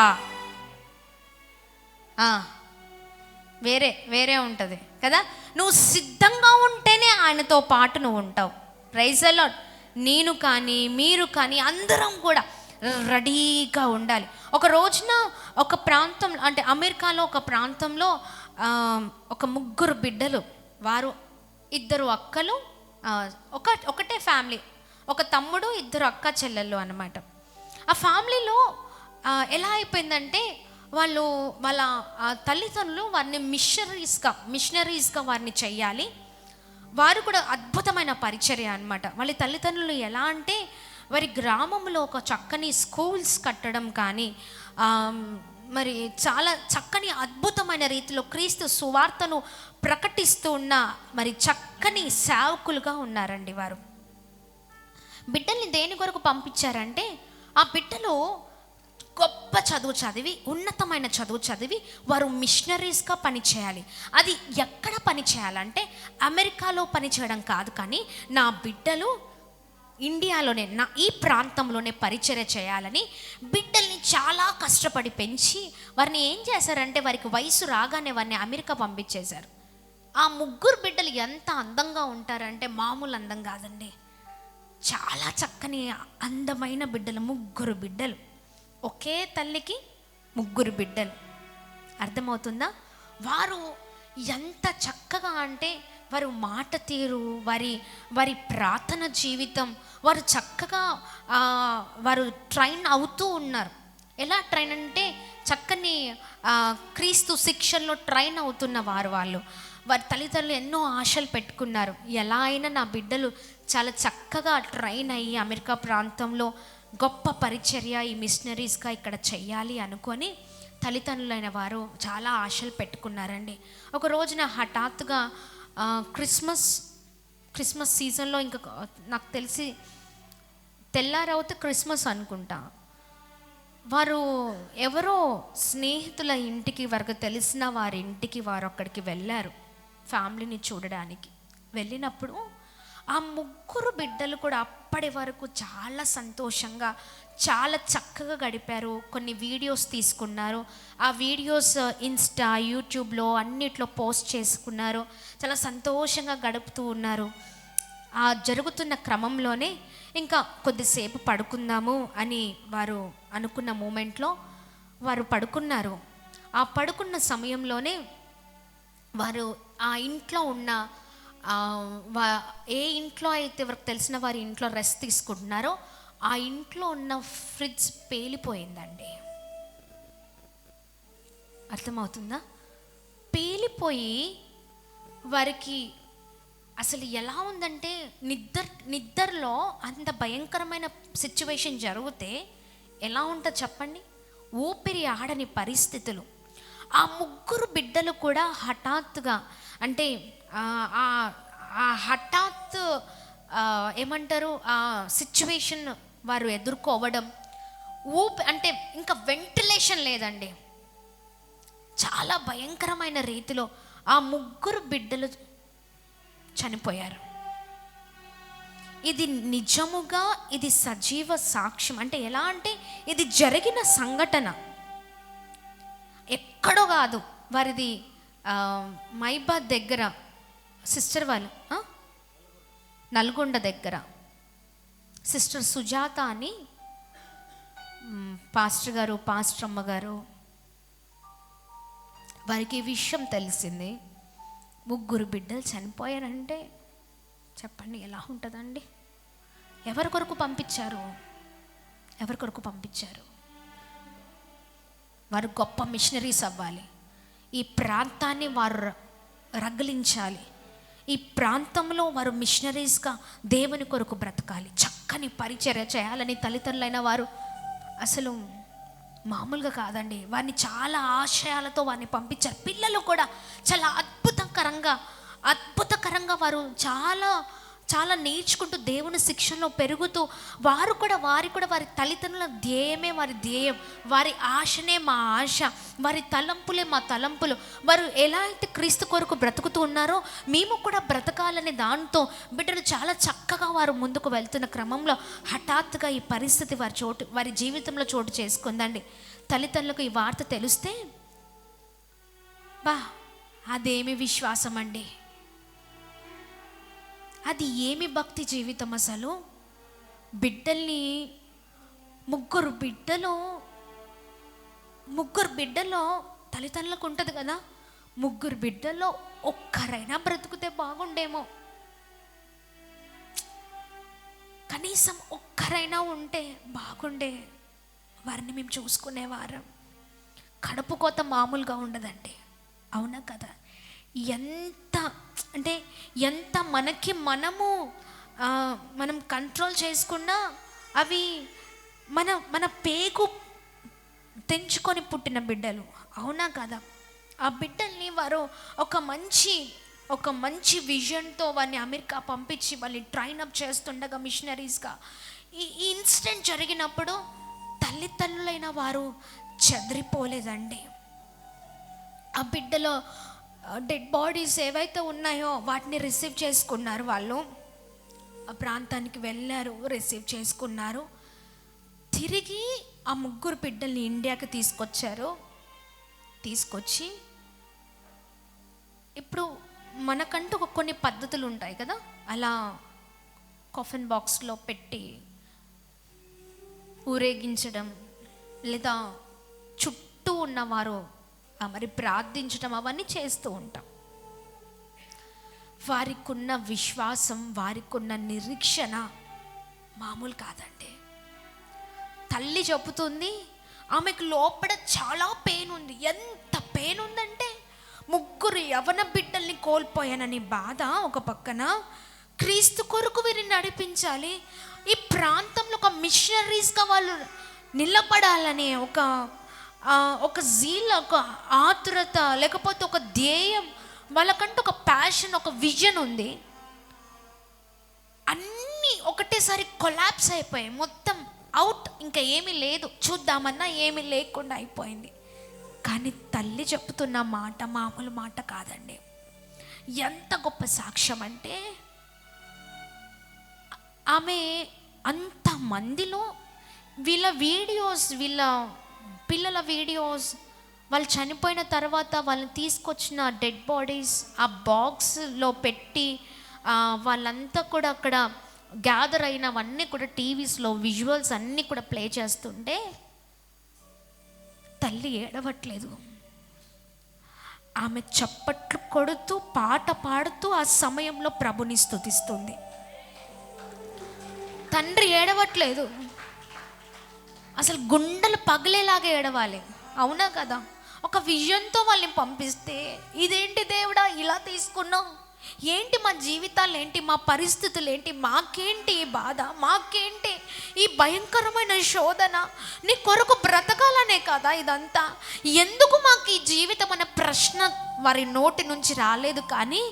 వేరే ఉంటుంది కదా. నువ్వు సిద్ధంగా ఉంటేనే ఆయనతో పాటు నువ్వు ఉంటావు. Praise the lord. నేను కానీ మీరు కానీ అందరం కూడా రెడీగా ఉండాలి. ఒక రోజున ఒక ప్రాంతం, అంటే అమెరికాలో ఒక ప్రాంతంలో ఒక 3 బిడ్డలు, వారు 2 అక్కలు, ఒకటే ఫ్యామిలీ, ఒక తమ్ముడు, 2 అక్క చెల్లెళ్ళు అన్నమాట. ఆ ఫ్యామిలీలో ఎలా అయిపోయిందంటే వాళ్ళ తల్లిదండ్రులు వారిని మిషనరీస్గా వారిని చెయ్యాలి. వారు కూడా అద్భుతమైన పరిచర్య అన్నమాట. వాళ్ళ తల్లిదండ్రులు ఎలా అంటే వారి గ్రామంలో ఒక చక్కని స్కూల్స్ కట్టడం కానీ, మరి చాలా చక్కని అద్భుతమైన రీతిలో క్రీస్తు సువార్తను ప్రకటిస్తూ ఉన్న మరి చక్కని సేవకులుగా ఉన్నారండి వారు. బిడ్డల్ని దేని కొరకు పంపించారంటే, ఆ బిడ్డలు గొప్ప చదువు చదివి, ఉన్నతమైన చదువు చదివి వారు మిషనరీస్గా పనిచేయాలి. అది ఎక్కడ పని చేయాలంటే అమెరికాలో పని చేయడం కాదు, కానీ నా బిడ్డలు ఇండియాలోనే, ఈ ప్రాంతంలోనే పరిచర్య చేయాలని బిడ్డల్ని చాలా కష్టపడి పెంచి వారిని ఏం చేశారంటే, వారికి వయసు రాగానే వారిని అమెరికా పంపించేశారు. ఆ 3 బిడ్డలు ఎంత అందంగా ఉంటారంటే మామూలు అందం కాదండి, చాలా చక్కని అందమైన బిడ్డలు. 3 బిడ్డలు, ఒకే తల్లికి 3 బిడ్డలు. అర్థమవుతుందా? వారు ఎంత చక్కగా అంటే వారు మాట తీరు, వారి ప్రార్థన జీవితం, వారు చక్కగా వారు ట్రైన్ అవుతూ ఉన్నారు. ఎలా ట్రైన్ అంటే చక్కని క్రీస్తు శిక్షణలో ట్రైన్ అవుతున్న వారి తల్లిదండ్రులు ఎన్నో ఆశలు పెట్టుకున్నారు. ఎలా అయినా నా బిడ్డలు చాలా చక్కగా ట్రైన్ అయ్యి అమెరికా ప్రాంతంలో గొప్ప పరిచర్య ఈ మిషనరీస్గా ఇక్కడ చెయ్యాలి అనుకొని తల్లిదండ్రులైన వారు చాలా ఆశలు పెట్టుకున్నారండి. ఒక రోజున హఠాత్తుగా క్రిస్మస్ సీజన్లో, ఇంకా నాకు తెలిసి తెల్లారవుతే క్రిస్మస్ అనుకుంటా, వారు ఎవరో స్నేహితుల ఇంటికి, వారికి తెలిసిన వారి ఇంటికి వారు అక్కడికి వెళ్ళారు ఫ్యామిలీని చూడడానికి. వెళ్ళినప్పుడు ఆ 3 బిడ్డలు కూడా అప్పటి వరకు చాలా సంతోషంగా, చాలా చక్కగా గడిపారు. కొన్ని వీడియోస్ తీసుకున్నారు. ఆ వీడియోస్ ఇన్స్టా, యూట్యూబ్లో అన్నిట్లో పోస్ట్ చేసుకున్నారు. చాలా సంతోషంగా గడుపుతూ ఉన్నారు. ఆ జరుగుతున్న క్రమంలోనే ఇంకా కొద్దిసేపు పడుకుందాము అని వారు అనుకున్న మూమెంట్లో వారు పడుకున్నారు. ఆ పడుకున్న సమయంలోనే వారు ఆ ఇంట్లో ఉన్న ఏ ఇంట్లో అయితే వారికి తెలిసిన వారి ఇంట్లో రెస్ట్ తీసుకుంటున్నారో ఆ ఇంట్లో ఉన్న ఫ్రిడ్జ్ పేలిపోయిందండి. అర్థమవుతుందా? పేలిపోయి వారికి అసలు ఎలా ఉందంటే, నిద్రలో అంత భయంకరమైన సిచ్యువేషన్ జరిగితే ఎలా ఉంటుంది చెప్పండి? ఊపిరి ఆడని పరిస్థితులు. ఆ 3 బిడ్డలు కూడా హఠాత్తుగా, అంటే హఠాత్ ఏమంటారు, ఆ సిచ్యువేషన్ వారు ఎదుర్కోవడం, అంటే ఇంకా వెంటిలేషన్ లేదండి, చాలా భయంకరమైన రీతిలో ఆ 3 బిడ్డలు చనిపోయారు. ఇది నిజముగా ఇది సజీవ సాక్ష్యం. అంటే ఎలా అంటే ఇది జరిగిన సంఘటన, ఎక్కడో కాదు. వారిది మైబాద్ దగ్గర సిస్టర్ వాళ్ళు నల్గొండ దగ్గర సిస్టర్ సుజాత అని పాస్టర్ గారు, పాస్టర్ అమ్మగారు, వారికి ఈ విషయం తెలిసింది. 3 బిడ్డలు చనిపోయారంటే చెప్పండి ఎలా ఉంటుందండి? ఎవరి కొరకు పంపించారు? ఎవరి కొరకు పంపించారు? వారు గొప్ప మిషనరీస్ అవ్వాలి, ఈ ప్రాంతాన్ని వారు రగిలించాలి, ఈ ప్రాంతంలో వారు మిషనరీస్గా దేవుని కొరకు బ్రతకాలి, చక్కని పరిచర్య చేయాలని తల్లిదండ్రులైన వారు అసలు మామూలుగా కాదండి. వారిని చాలా ఆశయాలతో వారిని పంపించారు. పిల్లలు కూడా చాలా అద్భుతకరంగా వారు చాలా చాలా నేర్చుకుంటూ దేవుని శిక్షణలో పెరుగుతూ వారి తల్లిదండ్రుల ధ్యేయమే వారి ధ్యేయం, వారి ఆశనే మా ఆశ, వారి తలంపులే మా తలంపులు. వారు ఎలా అయితే క్రీస్తు కొరకు బ్రతుకుతూ ఉన్నారో మేము కూడా బ్రతకాలనే దాంతో బిడ్డలు చాలా చక్కగా వారు ముందుకు వెళ్తున్న క్రమంలో హఠాత్తుగా ఈ పరిస్థితి వారి జీవితంలో చోటు చేసుకుందండి. తల్లిదండ్రులకు ఈ వార్త తెలిస్తే అదేమి విశ్వాసం అండి, అది ఏమి భక్తి జీవితం అసలు? బిడ్డల్ని 3 బిడ్డలో తల్లిదండ్రులకు ఉంటుంది కదా, 3 బిడ్డల్లో ఒక్కరైనా బ్రతుకుతే బాగుండేమో, కనీసం ఒక్కరైనా ఉంటే బాగుండే, వారిని మేము చూసుకునేవారం. కడుపు కోత మామూలుగా ఉండదండి, అవునా కదా? ఎంత మనకి మనం కంట్రోల్ చేసుకున్నా అవి మన పేగు తెంచుకొని పుట్టిన బిడ్డలు, అవునా కదా? ఆ బిడ్డల్ని వారు ఒక మంచి విజన్తో వారిని అమెరికా పంపించి వాళ్ళని ట్రైన్ అప్ చేస్తుండగా మిషనరీస్గా ఈ ఇన్సిడెంట్ జరిగినప్పుడు తల్లిదండ్రులైన వారు చెదిరిపోలేదండి. ఆ బిడ్డలో డెడ్ బాడీస్ ఏవైతే ఉన్నాయో వాటిని రిసీవ్ చేసుకున్నారు. వాళ్ళు ఆ ప్రాంతానికి వెళ్ళారు, రిసీవ్ చేసుకున్నారు. తిరిగి ఆ 3 బిడ్డల్ని ఇండియాకి తీసుకొచ్చి ఇప్పుడు మనకంటూ కొన్ని పద్ధతులు ఉంటాయి కదా, అలా కాఫిన్ బాక్స్లో పెట్టి ఊరేగించడం, లేదా చుట్టూ ఉన్నవారు మరి ప్రార్థించడం, అవన్నీ చేస్తూ ఉంటాం. వారికున్న విశ్వాసం, వారికున్న నిరీక్షణ మామూలు కాదండి. తల్లి చెబుతుంది ఆమెకు లోపల చాలా పెయిన్ ఉంది. ఎంత పెయిన్ ఉందంటే 3 యవన బిడ్డల్ని కోల్పోయానని బాధ ఒక పక్కన, క్రీస్తు కొరకు వీరిని నడిపించాలి, ఈ ప్రాంతంలో ఒక మిషనరీస్గా వాళ్ళు నిలబడాలనే ఒక జీల్, ఒక ఆతురత, లేకపోతే ఒక ధ్యేయం, వాళ్ళకంటూ ఒక ప్యాషన్, ఒక విజన్ ఉంది. అన్నీ ఒకటేసారి కొలాప్స్ అయిపోయాయి, మొత్తం అవుట్, ఇంకా ఏమీ లేదు, చూద్దామన్నా ఏమీ లేకుండా అయిపోయింది. కానీ తల్లి చెప్తున్న మాట మామూలు మాట కాదండి. ఎంత గొప్ప సాక్ష్యం అంటే ఆమె అంతమందిలో వీళ్ళ పిల్లల వీడియోస్, వాళ్ళు చనిపోయిన తర్వాత వాళ్ళని తీసుకొచ్చిన డెడ్ బాడీస్ ఆ బాక్స్లో పెట్టి వాళ్ళంతా కూడా అక్కడ గ్యాదర్ అయినవన్నీ కూడా టీవీస్లో విజువల్స్ అన్నీ కూడా ప్లే చేస్తుంటే తల్లి ఏడవట్లేదు, ఆమె చప్పట్లు కొడుతూ పాట పాడుతూ ఆ సమయంలో ప్రభుని స్తుతిస్తుంది. తండ్రి ఏడవట్లేదు, అసలు గుండెలు పగిలేలాగా ఏడవాలి, అవునా కదా? ఒక విజన్తో వాళ్ళని పంపిస్తే ఇదేంటి దేవుడా ఇలా తీసుకున్నావు, ఏంటి మా జీవితాలు ఏంటి, మా పరిస్థితులు ఏంటి, మాకేంటి ఈ బాధ, మాకేంటి ఈ భయంకరమైన శోధన, నీ కొరకు బ్రతకాలనే కదా ఇదంతా, ఎందుకు మాకు ఈ జీవితం అనే ప్రశ్న వారి నోటి నుంచి రాలేదు. కానీ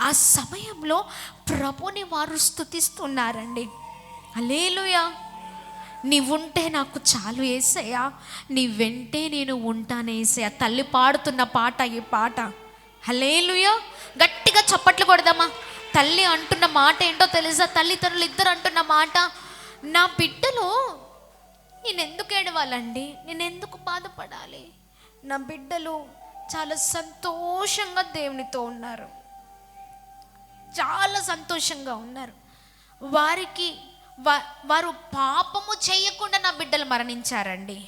ఆ సమయంలో ప్రభుని వారు స్తుతిస్తున్నారండి. హల్లెలూయా, నీవుంటే నాకు చాలు యేసయ్యా, నీ వెంటే నేను ఉంటాను యేసయ్యా. తల్లి పాడుతున్న పాట ఈ పాట. హల్లెలూయా, గట్టిగా చప్పట్లు కొడదామా? తల్లి అంటున్న మాట ఏంటో తెలుసా? తల్లిదండ్రులు ఇద్దరు అంటున్న మాట, నా బిడ్డలు నేనెందుకు ఏడవాలండి, నేనెందుకు బాధపడాలి, నా బిడ్డలు చాలా సంతోషంగా దేవునితో ఉన్నారు, చాలా సంతోషంగా ఉన్నారు. వారు పాపము చేయకుండా నా బిడ్డలు మరణించారండి.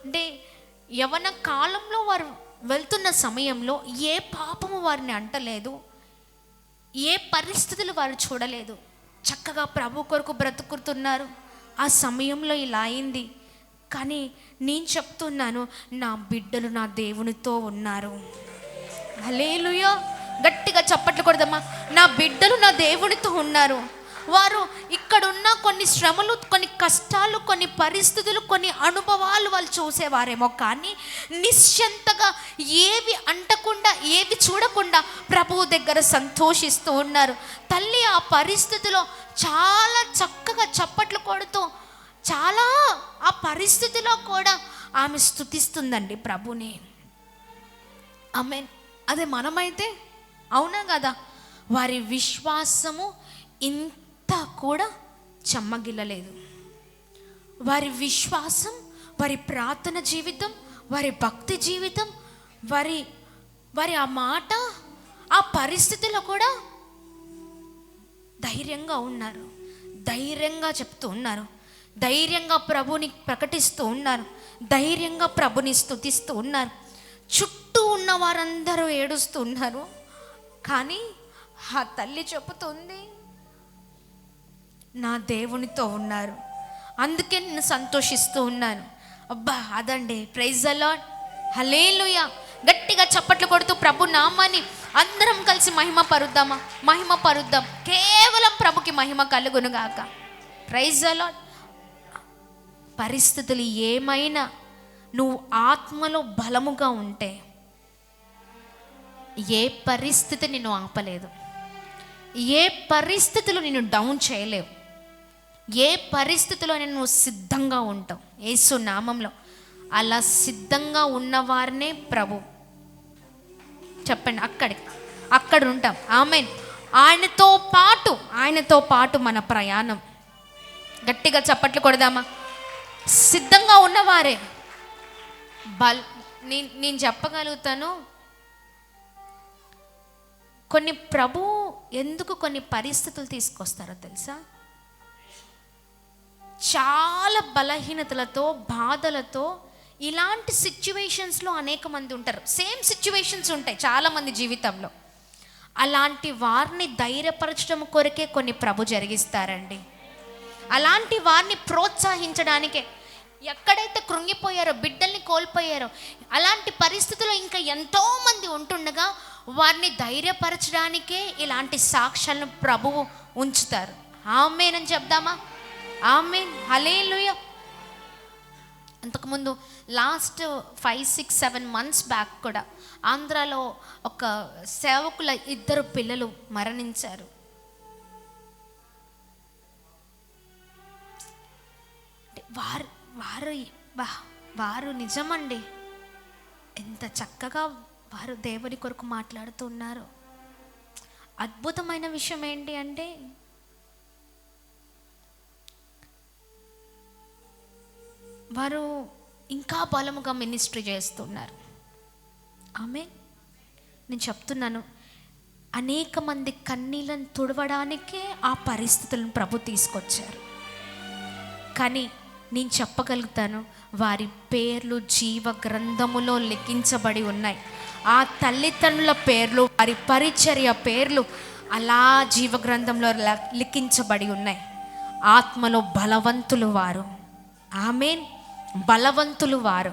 అంటే యవన కాలంలో వారు వెళ్తున్న సమయంలో ఏ పాపము వారిని అంటలేదు, ఏ పరిస్థితులు వారు చూడలేదు, చక్కగా ప్రభు కొరకు బ్రతుకుతున్నారు. ఆ సమయంలో ఇలా అయింది. కానీ నేను చెప్తున్నాను, నా బిడ్డలు నా దేవునితో ఉన్నారు. హల్లెలూయా! గట్టిగా చప్పట్లు కొడదామా? నా బిడ్డలు నా దేవునితో ఉన్నారు. వారు ఇక్కడున్న కొన్ని శ్రమలు, కొన్ని కష్టాలు, కొన్ని పరిస్థితులు, కొన్ని అనుభవాలు వాళ్ళు చూసేవారేమో, కానీ నిశ్చంతగా ఏవి అంటకుండా, ఏవి చూడకుండా ప్రభువు దగ్గర సంతోషిస్తూ ఉన్నారు. తల్లి ఆ పరిస్థితిలో చాలా చక్కగా చప్పట్లు కొడుతూ, చాలా ఆ పరిస్థితిలో కూడా ఆమె స్తుతిస్తుందండి ప్రభుని. ఆమెన్. అదే మనమైతే, అవునా కదా? వారి విశ్వాసము ఇంత కూడా చెమ్మగిల్లలేదు. వారి విశ్వాసం, వారి ప్రార్థన జీవితం, వారి భక్తి జీవితం, వారి ఆ మాట, ఆ పరిస్థితిలో కూడా ధైర్యంగా ఉన్నారు, ధైర్యంగా చెప్తూ ఉన్నారు, ధైర్యంగా ప్రభుని ప్రకటిస్తూ ఉన్నారు, ధైర్యంగా ప్రభుని స్తుతిస్తూ ఉన్నారు. చుట్టూ ఉన్న వారందరూ ఏడుస్తూ ఉన్నారు, కానీ ఆ తల్లి చెబుతుంది, నా దేవునితో ఉన్నారు, అందుకే నేను సంతోషిస్తూ ఉన్నాను. అబ్బా, అదండి. ప్రైజ్ ద లార్డ్, హల్లెలూయా! గట్టిగా చప్పట్లు కొడుతూ ప్రభు నామాన్ని అందరం కలిసి మహిమ పరుద్దామా? మహిమ పరుద్దాం. కేవలం ప్రభుకి మహిమ కలుగునుగాక. Praise the lord. పరిస్థితులు ఏమైనా నువ్వు ఆత్మలో బలముగా ఉంటే ఏ పరిస్థితి నిన్ను ఆపలేదు, ఏ పరిస్థితులు నిన్ను డౌన్ చేయలేవు, ఏ పరిస్థితిలో నువ్వు సిద్ధంగా ఉంటావు యేసు నామంలో. అలా సిద్ధంగా ఉన్నవారినే ప్రభు చెప్పండి, అక్కడ ఉంటాం. ఆమేన్. ఆయనతో పాటు మన ప్రయాణం. గట్టిగా చప్పట్లు కొడదామా? సిద్ధంగా ఉన్నవారే నేను చెప్పగలుగుతాను. ఎందుకు కొన్ని పరిస్థితులు తీసుకొస్తారో తెలుసా? చాలా బలహీనతలతో, బాధలతో, ఇలాంటి సిచ్యువేషన్స్లో అనేక మంది ఉంటారు. సేమ్ సిచ్యువేషన్స్ ఉంటాయి చాలామంది జీవితంలో. అలాంటి వారిని ధైర్యపరచడం కొరకే కొన్ని ప్రభు జరిగిస్తారండి. అలాంటి వారిని ప్రోత్సహించడానికే. ఎక్కడైతే కృంగిపోయారో, బిడ్డల్ని కోల్పోయారో, అలాంటి పరిస్థితుల్లో ఇంకా ఎంతోమంది ఉంటుండగా వారిని ధైర్యపరచడానికే ఇలాంటి సాక్ష్యాలను ప్రభువు ఉంచుతారు. ఆమేన్ అని చెప్దామా? ఆమేన్, హల్లెలూయా. అంతకుముందు లాస్ట్ 5-6-7 months బ్యాక్ కూడా ఆంధ్రాలో ఒక సేవకుల 2 పిల్లలు మరణించారు. వారు నిజమండి, ఎంత చక్కగా వారు దేవుని కొరకు మాట్లాడుతున్నారు. అద్భుతమైన విషయం ఏంటి అంటే, వారు ఇంకా బలముగా మినిస్ట్రీ చేస్తున్నారు. ఆమేన్. నేను చెప్తున్నాను, అనేక మంది కన్నీళ్ళను తుడవడానికే ఆ పరిస్థితులను ప్రభు తీసుకొచ్చారు. కానీ నేను చెప్పగలుగుతాను, వారి పేర్లు జీవ గ్రంథములో లిఖించబడి ఉన్నాయి. ఆ తల్లిదండ్రుల పేర్లు, వారి పరిచర్య పేర్లు అలా జీవ గ్రంథంలో లిఖించబడి ఉన్నాయి. ఆత్మలో బలవంతులు వారు. ఆమేన్. బలవంతులు వారు.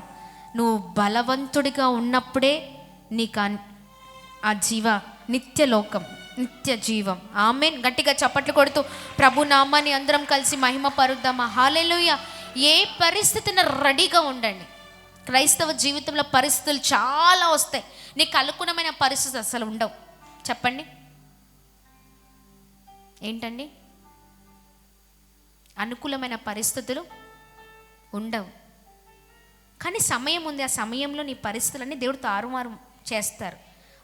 నువ్వు బలవంతుడిగా ఉన్నప్పుడే నీకు ఆ నిత్య లోకం, నిత్య జీవం. ఆమేన్. గట్టిగా చప్పట్లు కొడుతూ ప్రభు నామాన్ని అందరం కలిసి మహిమ పరుద్దామా? హల్లెలూయా. ఏ పరిస్థితిని రెడీగా ఉండండి. క్రైస్తవ జీవితంలో పరిస్థితులు చాలా వస్తాయి. నీకు అనుకూలమైన పరిస్థితి అసలు ఉండవు. చెప్పండి, ఏంటండి? అనుకూలమైన పరిస్థితులు ఉండవు. కానీ సమయం ఉంది. ఆ సమయంలో నీ పరిస్థితులన్నీ దేవుడు తారుమారు చేస్తారు.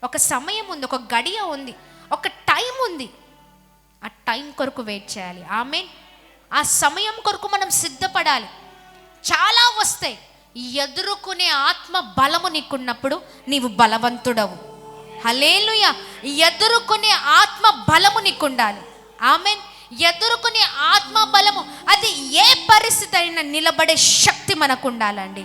ఒక సమయం ఉంది, ఒక గడియ ఉంది, ఒక టైం ఉంది. ఆ టైం కొరకు వెయిట్ చేయాలి. ఆమేన్. ఆ సమయం కొరకు మనం సిద్ధపడాలి. చాలా వస్తాయి, ఎదుర్కొనే ఆత్మ బలము నీకున్నప్పుడు నీవు బలవంతుడవు. హల్లెలూయా. ఎదుర్కొనే ఆత్మ బలము నీకుండాలి. ఆమేన్. ఎదుర్కొనే ఆత్మ బలము, అది ఏ పరిస్థితి అయినా నిలబడే శక్తి మనకు ఉండాలండి.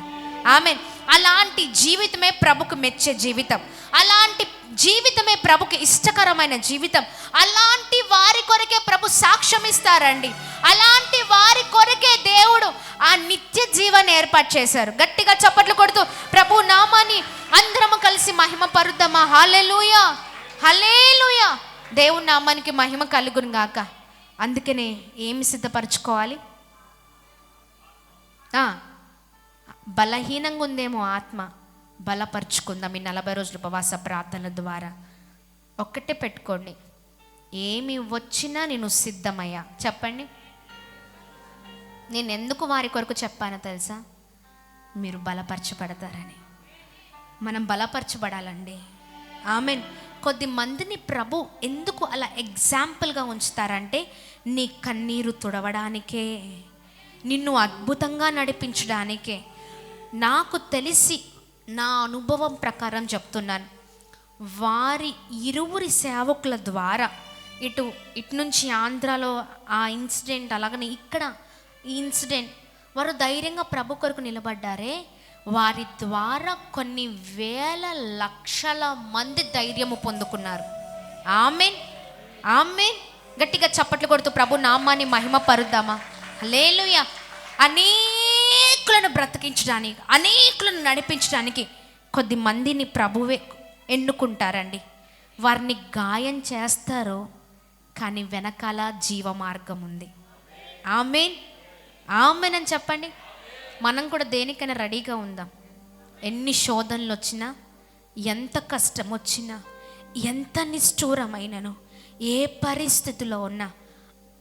ఆమేన్. అలాంటి జీవితమే ప్రభుకు మెచ్చే జీవితం. అలాంటి జీవితమే ప్రభుకి ఇష్టకరమైన జీవితం. అలాంటి వారి కొరకే ప్రభు సాక్ష్యం ఇస్తారండి. అలాంటి వారి కొరకే దేవుడు ఆ నిత్య జీవాన్ని ఏర్పాటు చేశారు. గట్టిగా చప్పట్లు కొడుతూ ప్రభు నామాన్ని అందరము కలిసి మహిమ పరుద్దామా. హల్లెలూయా, హల్లెలూయా. దేవుని నామానికి మహిమ కలుగును గాక. అందుకనే ఏమి సిద్ధపరచుకోవాలి? బలహీనంగా ఉందేమో ఆత్మ, బలపరుచుకుందాం ఈ 40 రోజుల ఉపవాస ప్రార్థనల ద్వారా. ఒక్కటే పెట్టుకోండి, ఏమి వచ్చినా నేను సిద్ధమయ్యా. చెప్పండి. నేను ఎందుకు వారి కొరకు చెప్పానో తెలుసా? మీరు బలపరచబడతారని. మనం బలపరచబడాలండి. ఆమెన్. కొద్ది మందిని ప్రభు ఎందుకు అలా ఎగ్జాంపుల్గా ఉంచుతారంటే, నీ కన్నీరు తుడవడానికే, నిన్ను అద్భుతంగా నడిపించడానికే. నాకు తెలిసి నా అనుభవం ప్రకారం చెప్తున్నాను, వారి ఇరువురి సేవకుల ద్వారా ఇటు నుంచి ఆంధ్రాలో ఆ ఇన్సిడెంట్, అలాగనే ఇక్కడ ఈ ఇన్సిడెంట్, వారు ధైర్యంగా ప్రభు కొరకు నిలబడ్డారే, వారి ద్వారా కొన్ని వేల లక్షల మంది ధైర్యము పొందుకున్నారు. ఆమేన్, ఆమేన్. గట్టిగా చప్పట్లు కొడుతూ ప్రభు నామాన్ని మహిమ పరుద్దామా. హల్లెలూయా. అనేకులను బ్రతికించడానికి, అనేకులను నడిపించడానికి కొద్ది మందిని ప్రభువే ఎన్నుకుంటారండి. వారిని గాయం చేస్తారు, కానీ వెనకాల జీవ మార్గం ఉంది. ఆమేన్, ఆమేన్ అని చెప్పండి. మనం కూడా దేనికైనా రెడీగా ఉందాం. ఎన్ని శోధనలు వచ్చినా, ఎంత కష్టం వచ్చినా, ఎంత నిష్ఠూరమైనను, ఏ పరిస్థితిలో ఉన్నా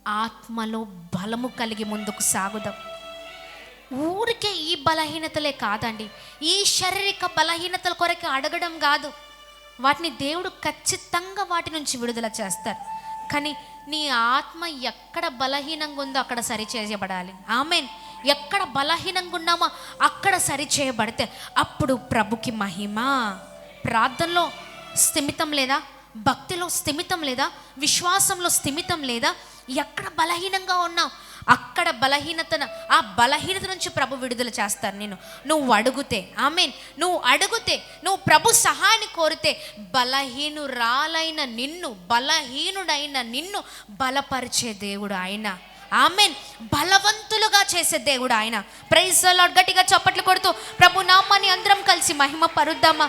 ఆత్మలో బలము కలిగి ముందుకు సాగుదాం. ఊరికే ఈ బలహీనతలే కాదండి, ఈ శారీరక బలహీనతల కొరకే అడగడం కాదు. వాటిని దేవుడు ఖచ్చితంగా వాటి నుంచి విడుదల చేస్తారు. కానీ నీ ఆత్మ ఎక్కడ బలహీనంగా ఉందో అక్కడ సరి చేయబడాలి. ఆమేన్. ఎక్కడ బలహీనంగా ఉన్నామో అక్కడ సరి చేయబడితే అప్పుడు ప్రభుకి మహిమ. ప్రార్థనలో స్థిమితం లేదా? భక్తిలో స్థిమితం లేదా? విశ్వాసంలో స్థిమితం లేదా? ఎక్కడ బలహీనంగా ఉన్నావు అక్కడ ఆ బలహీనత నుంచి ప్రభు విడుదల చేస్తారు. నువ్వు అడుగుతే. ఆమేన్. నువ్వు అడుగుతే, నువ్వు ప్రభు సహాయాన్ని కోరితే బలహీనుడైన నిన్ను బలపరిచే దేవుడు ఆయన. ఆమేన్. బలవంతులుగా చేసే దేవుడు ఆయన. Praise the lord. గట్టిగా చప్పట్లు కొడుతూ ప్రభు నామాన్ని అందరం కలిసి మహిమ పరుద్దామా.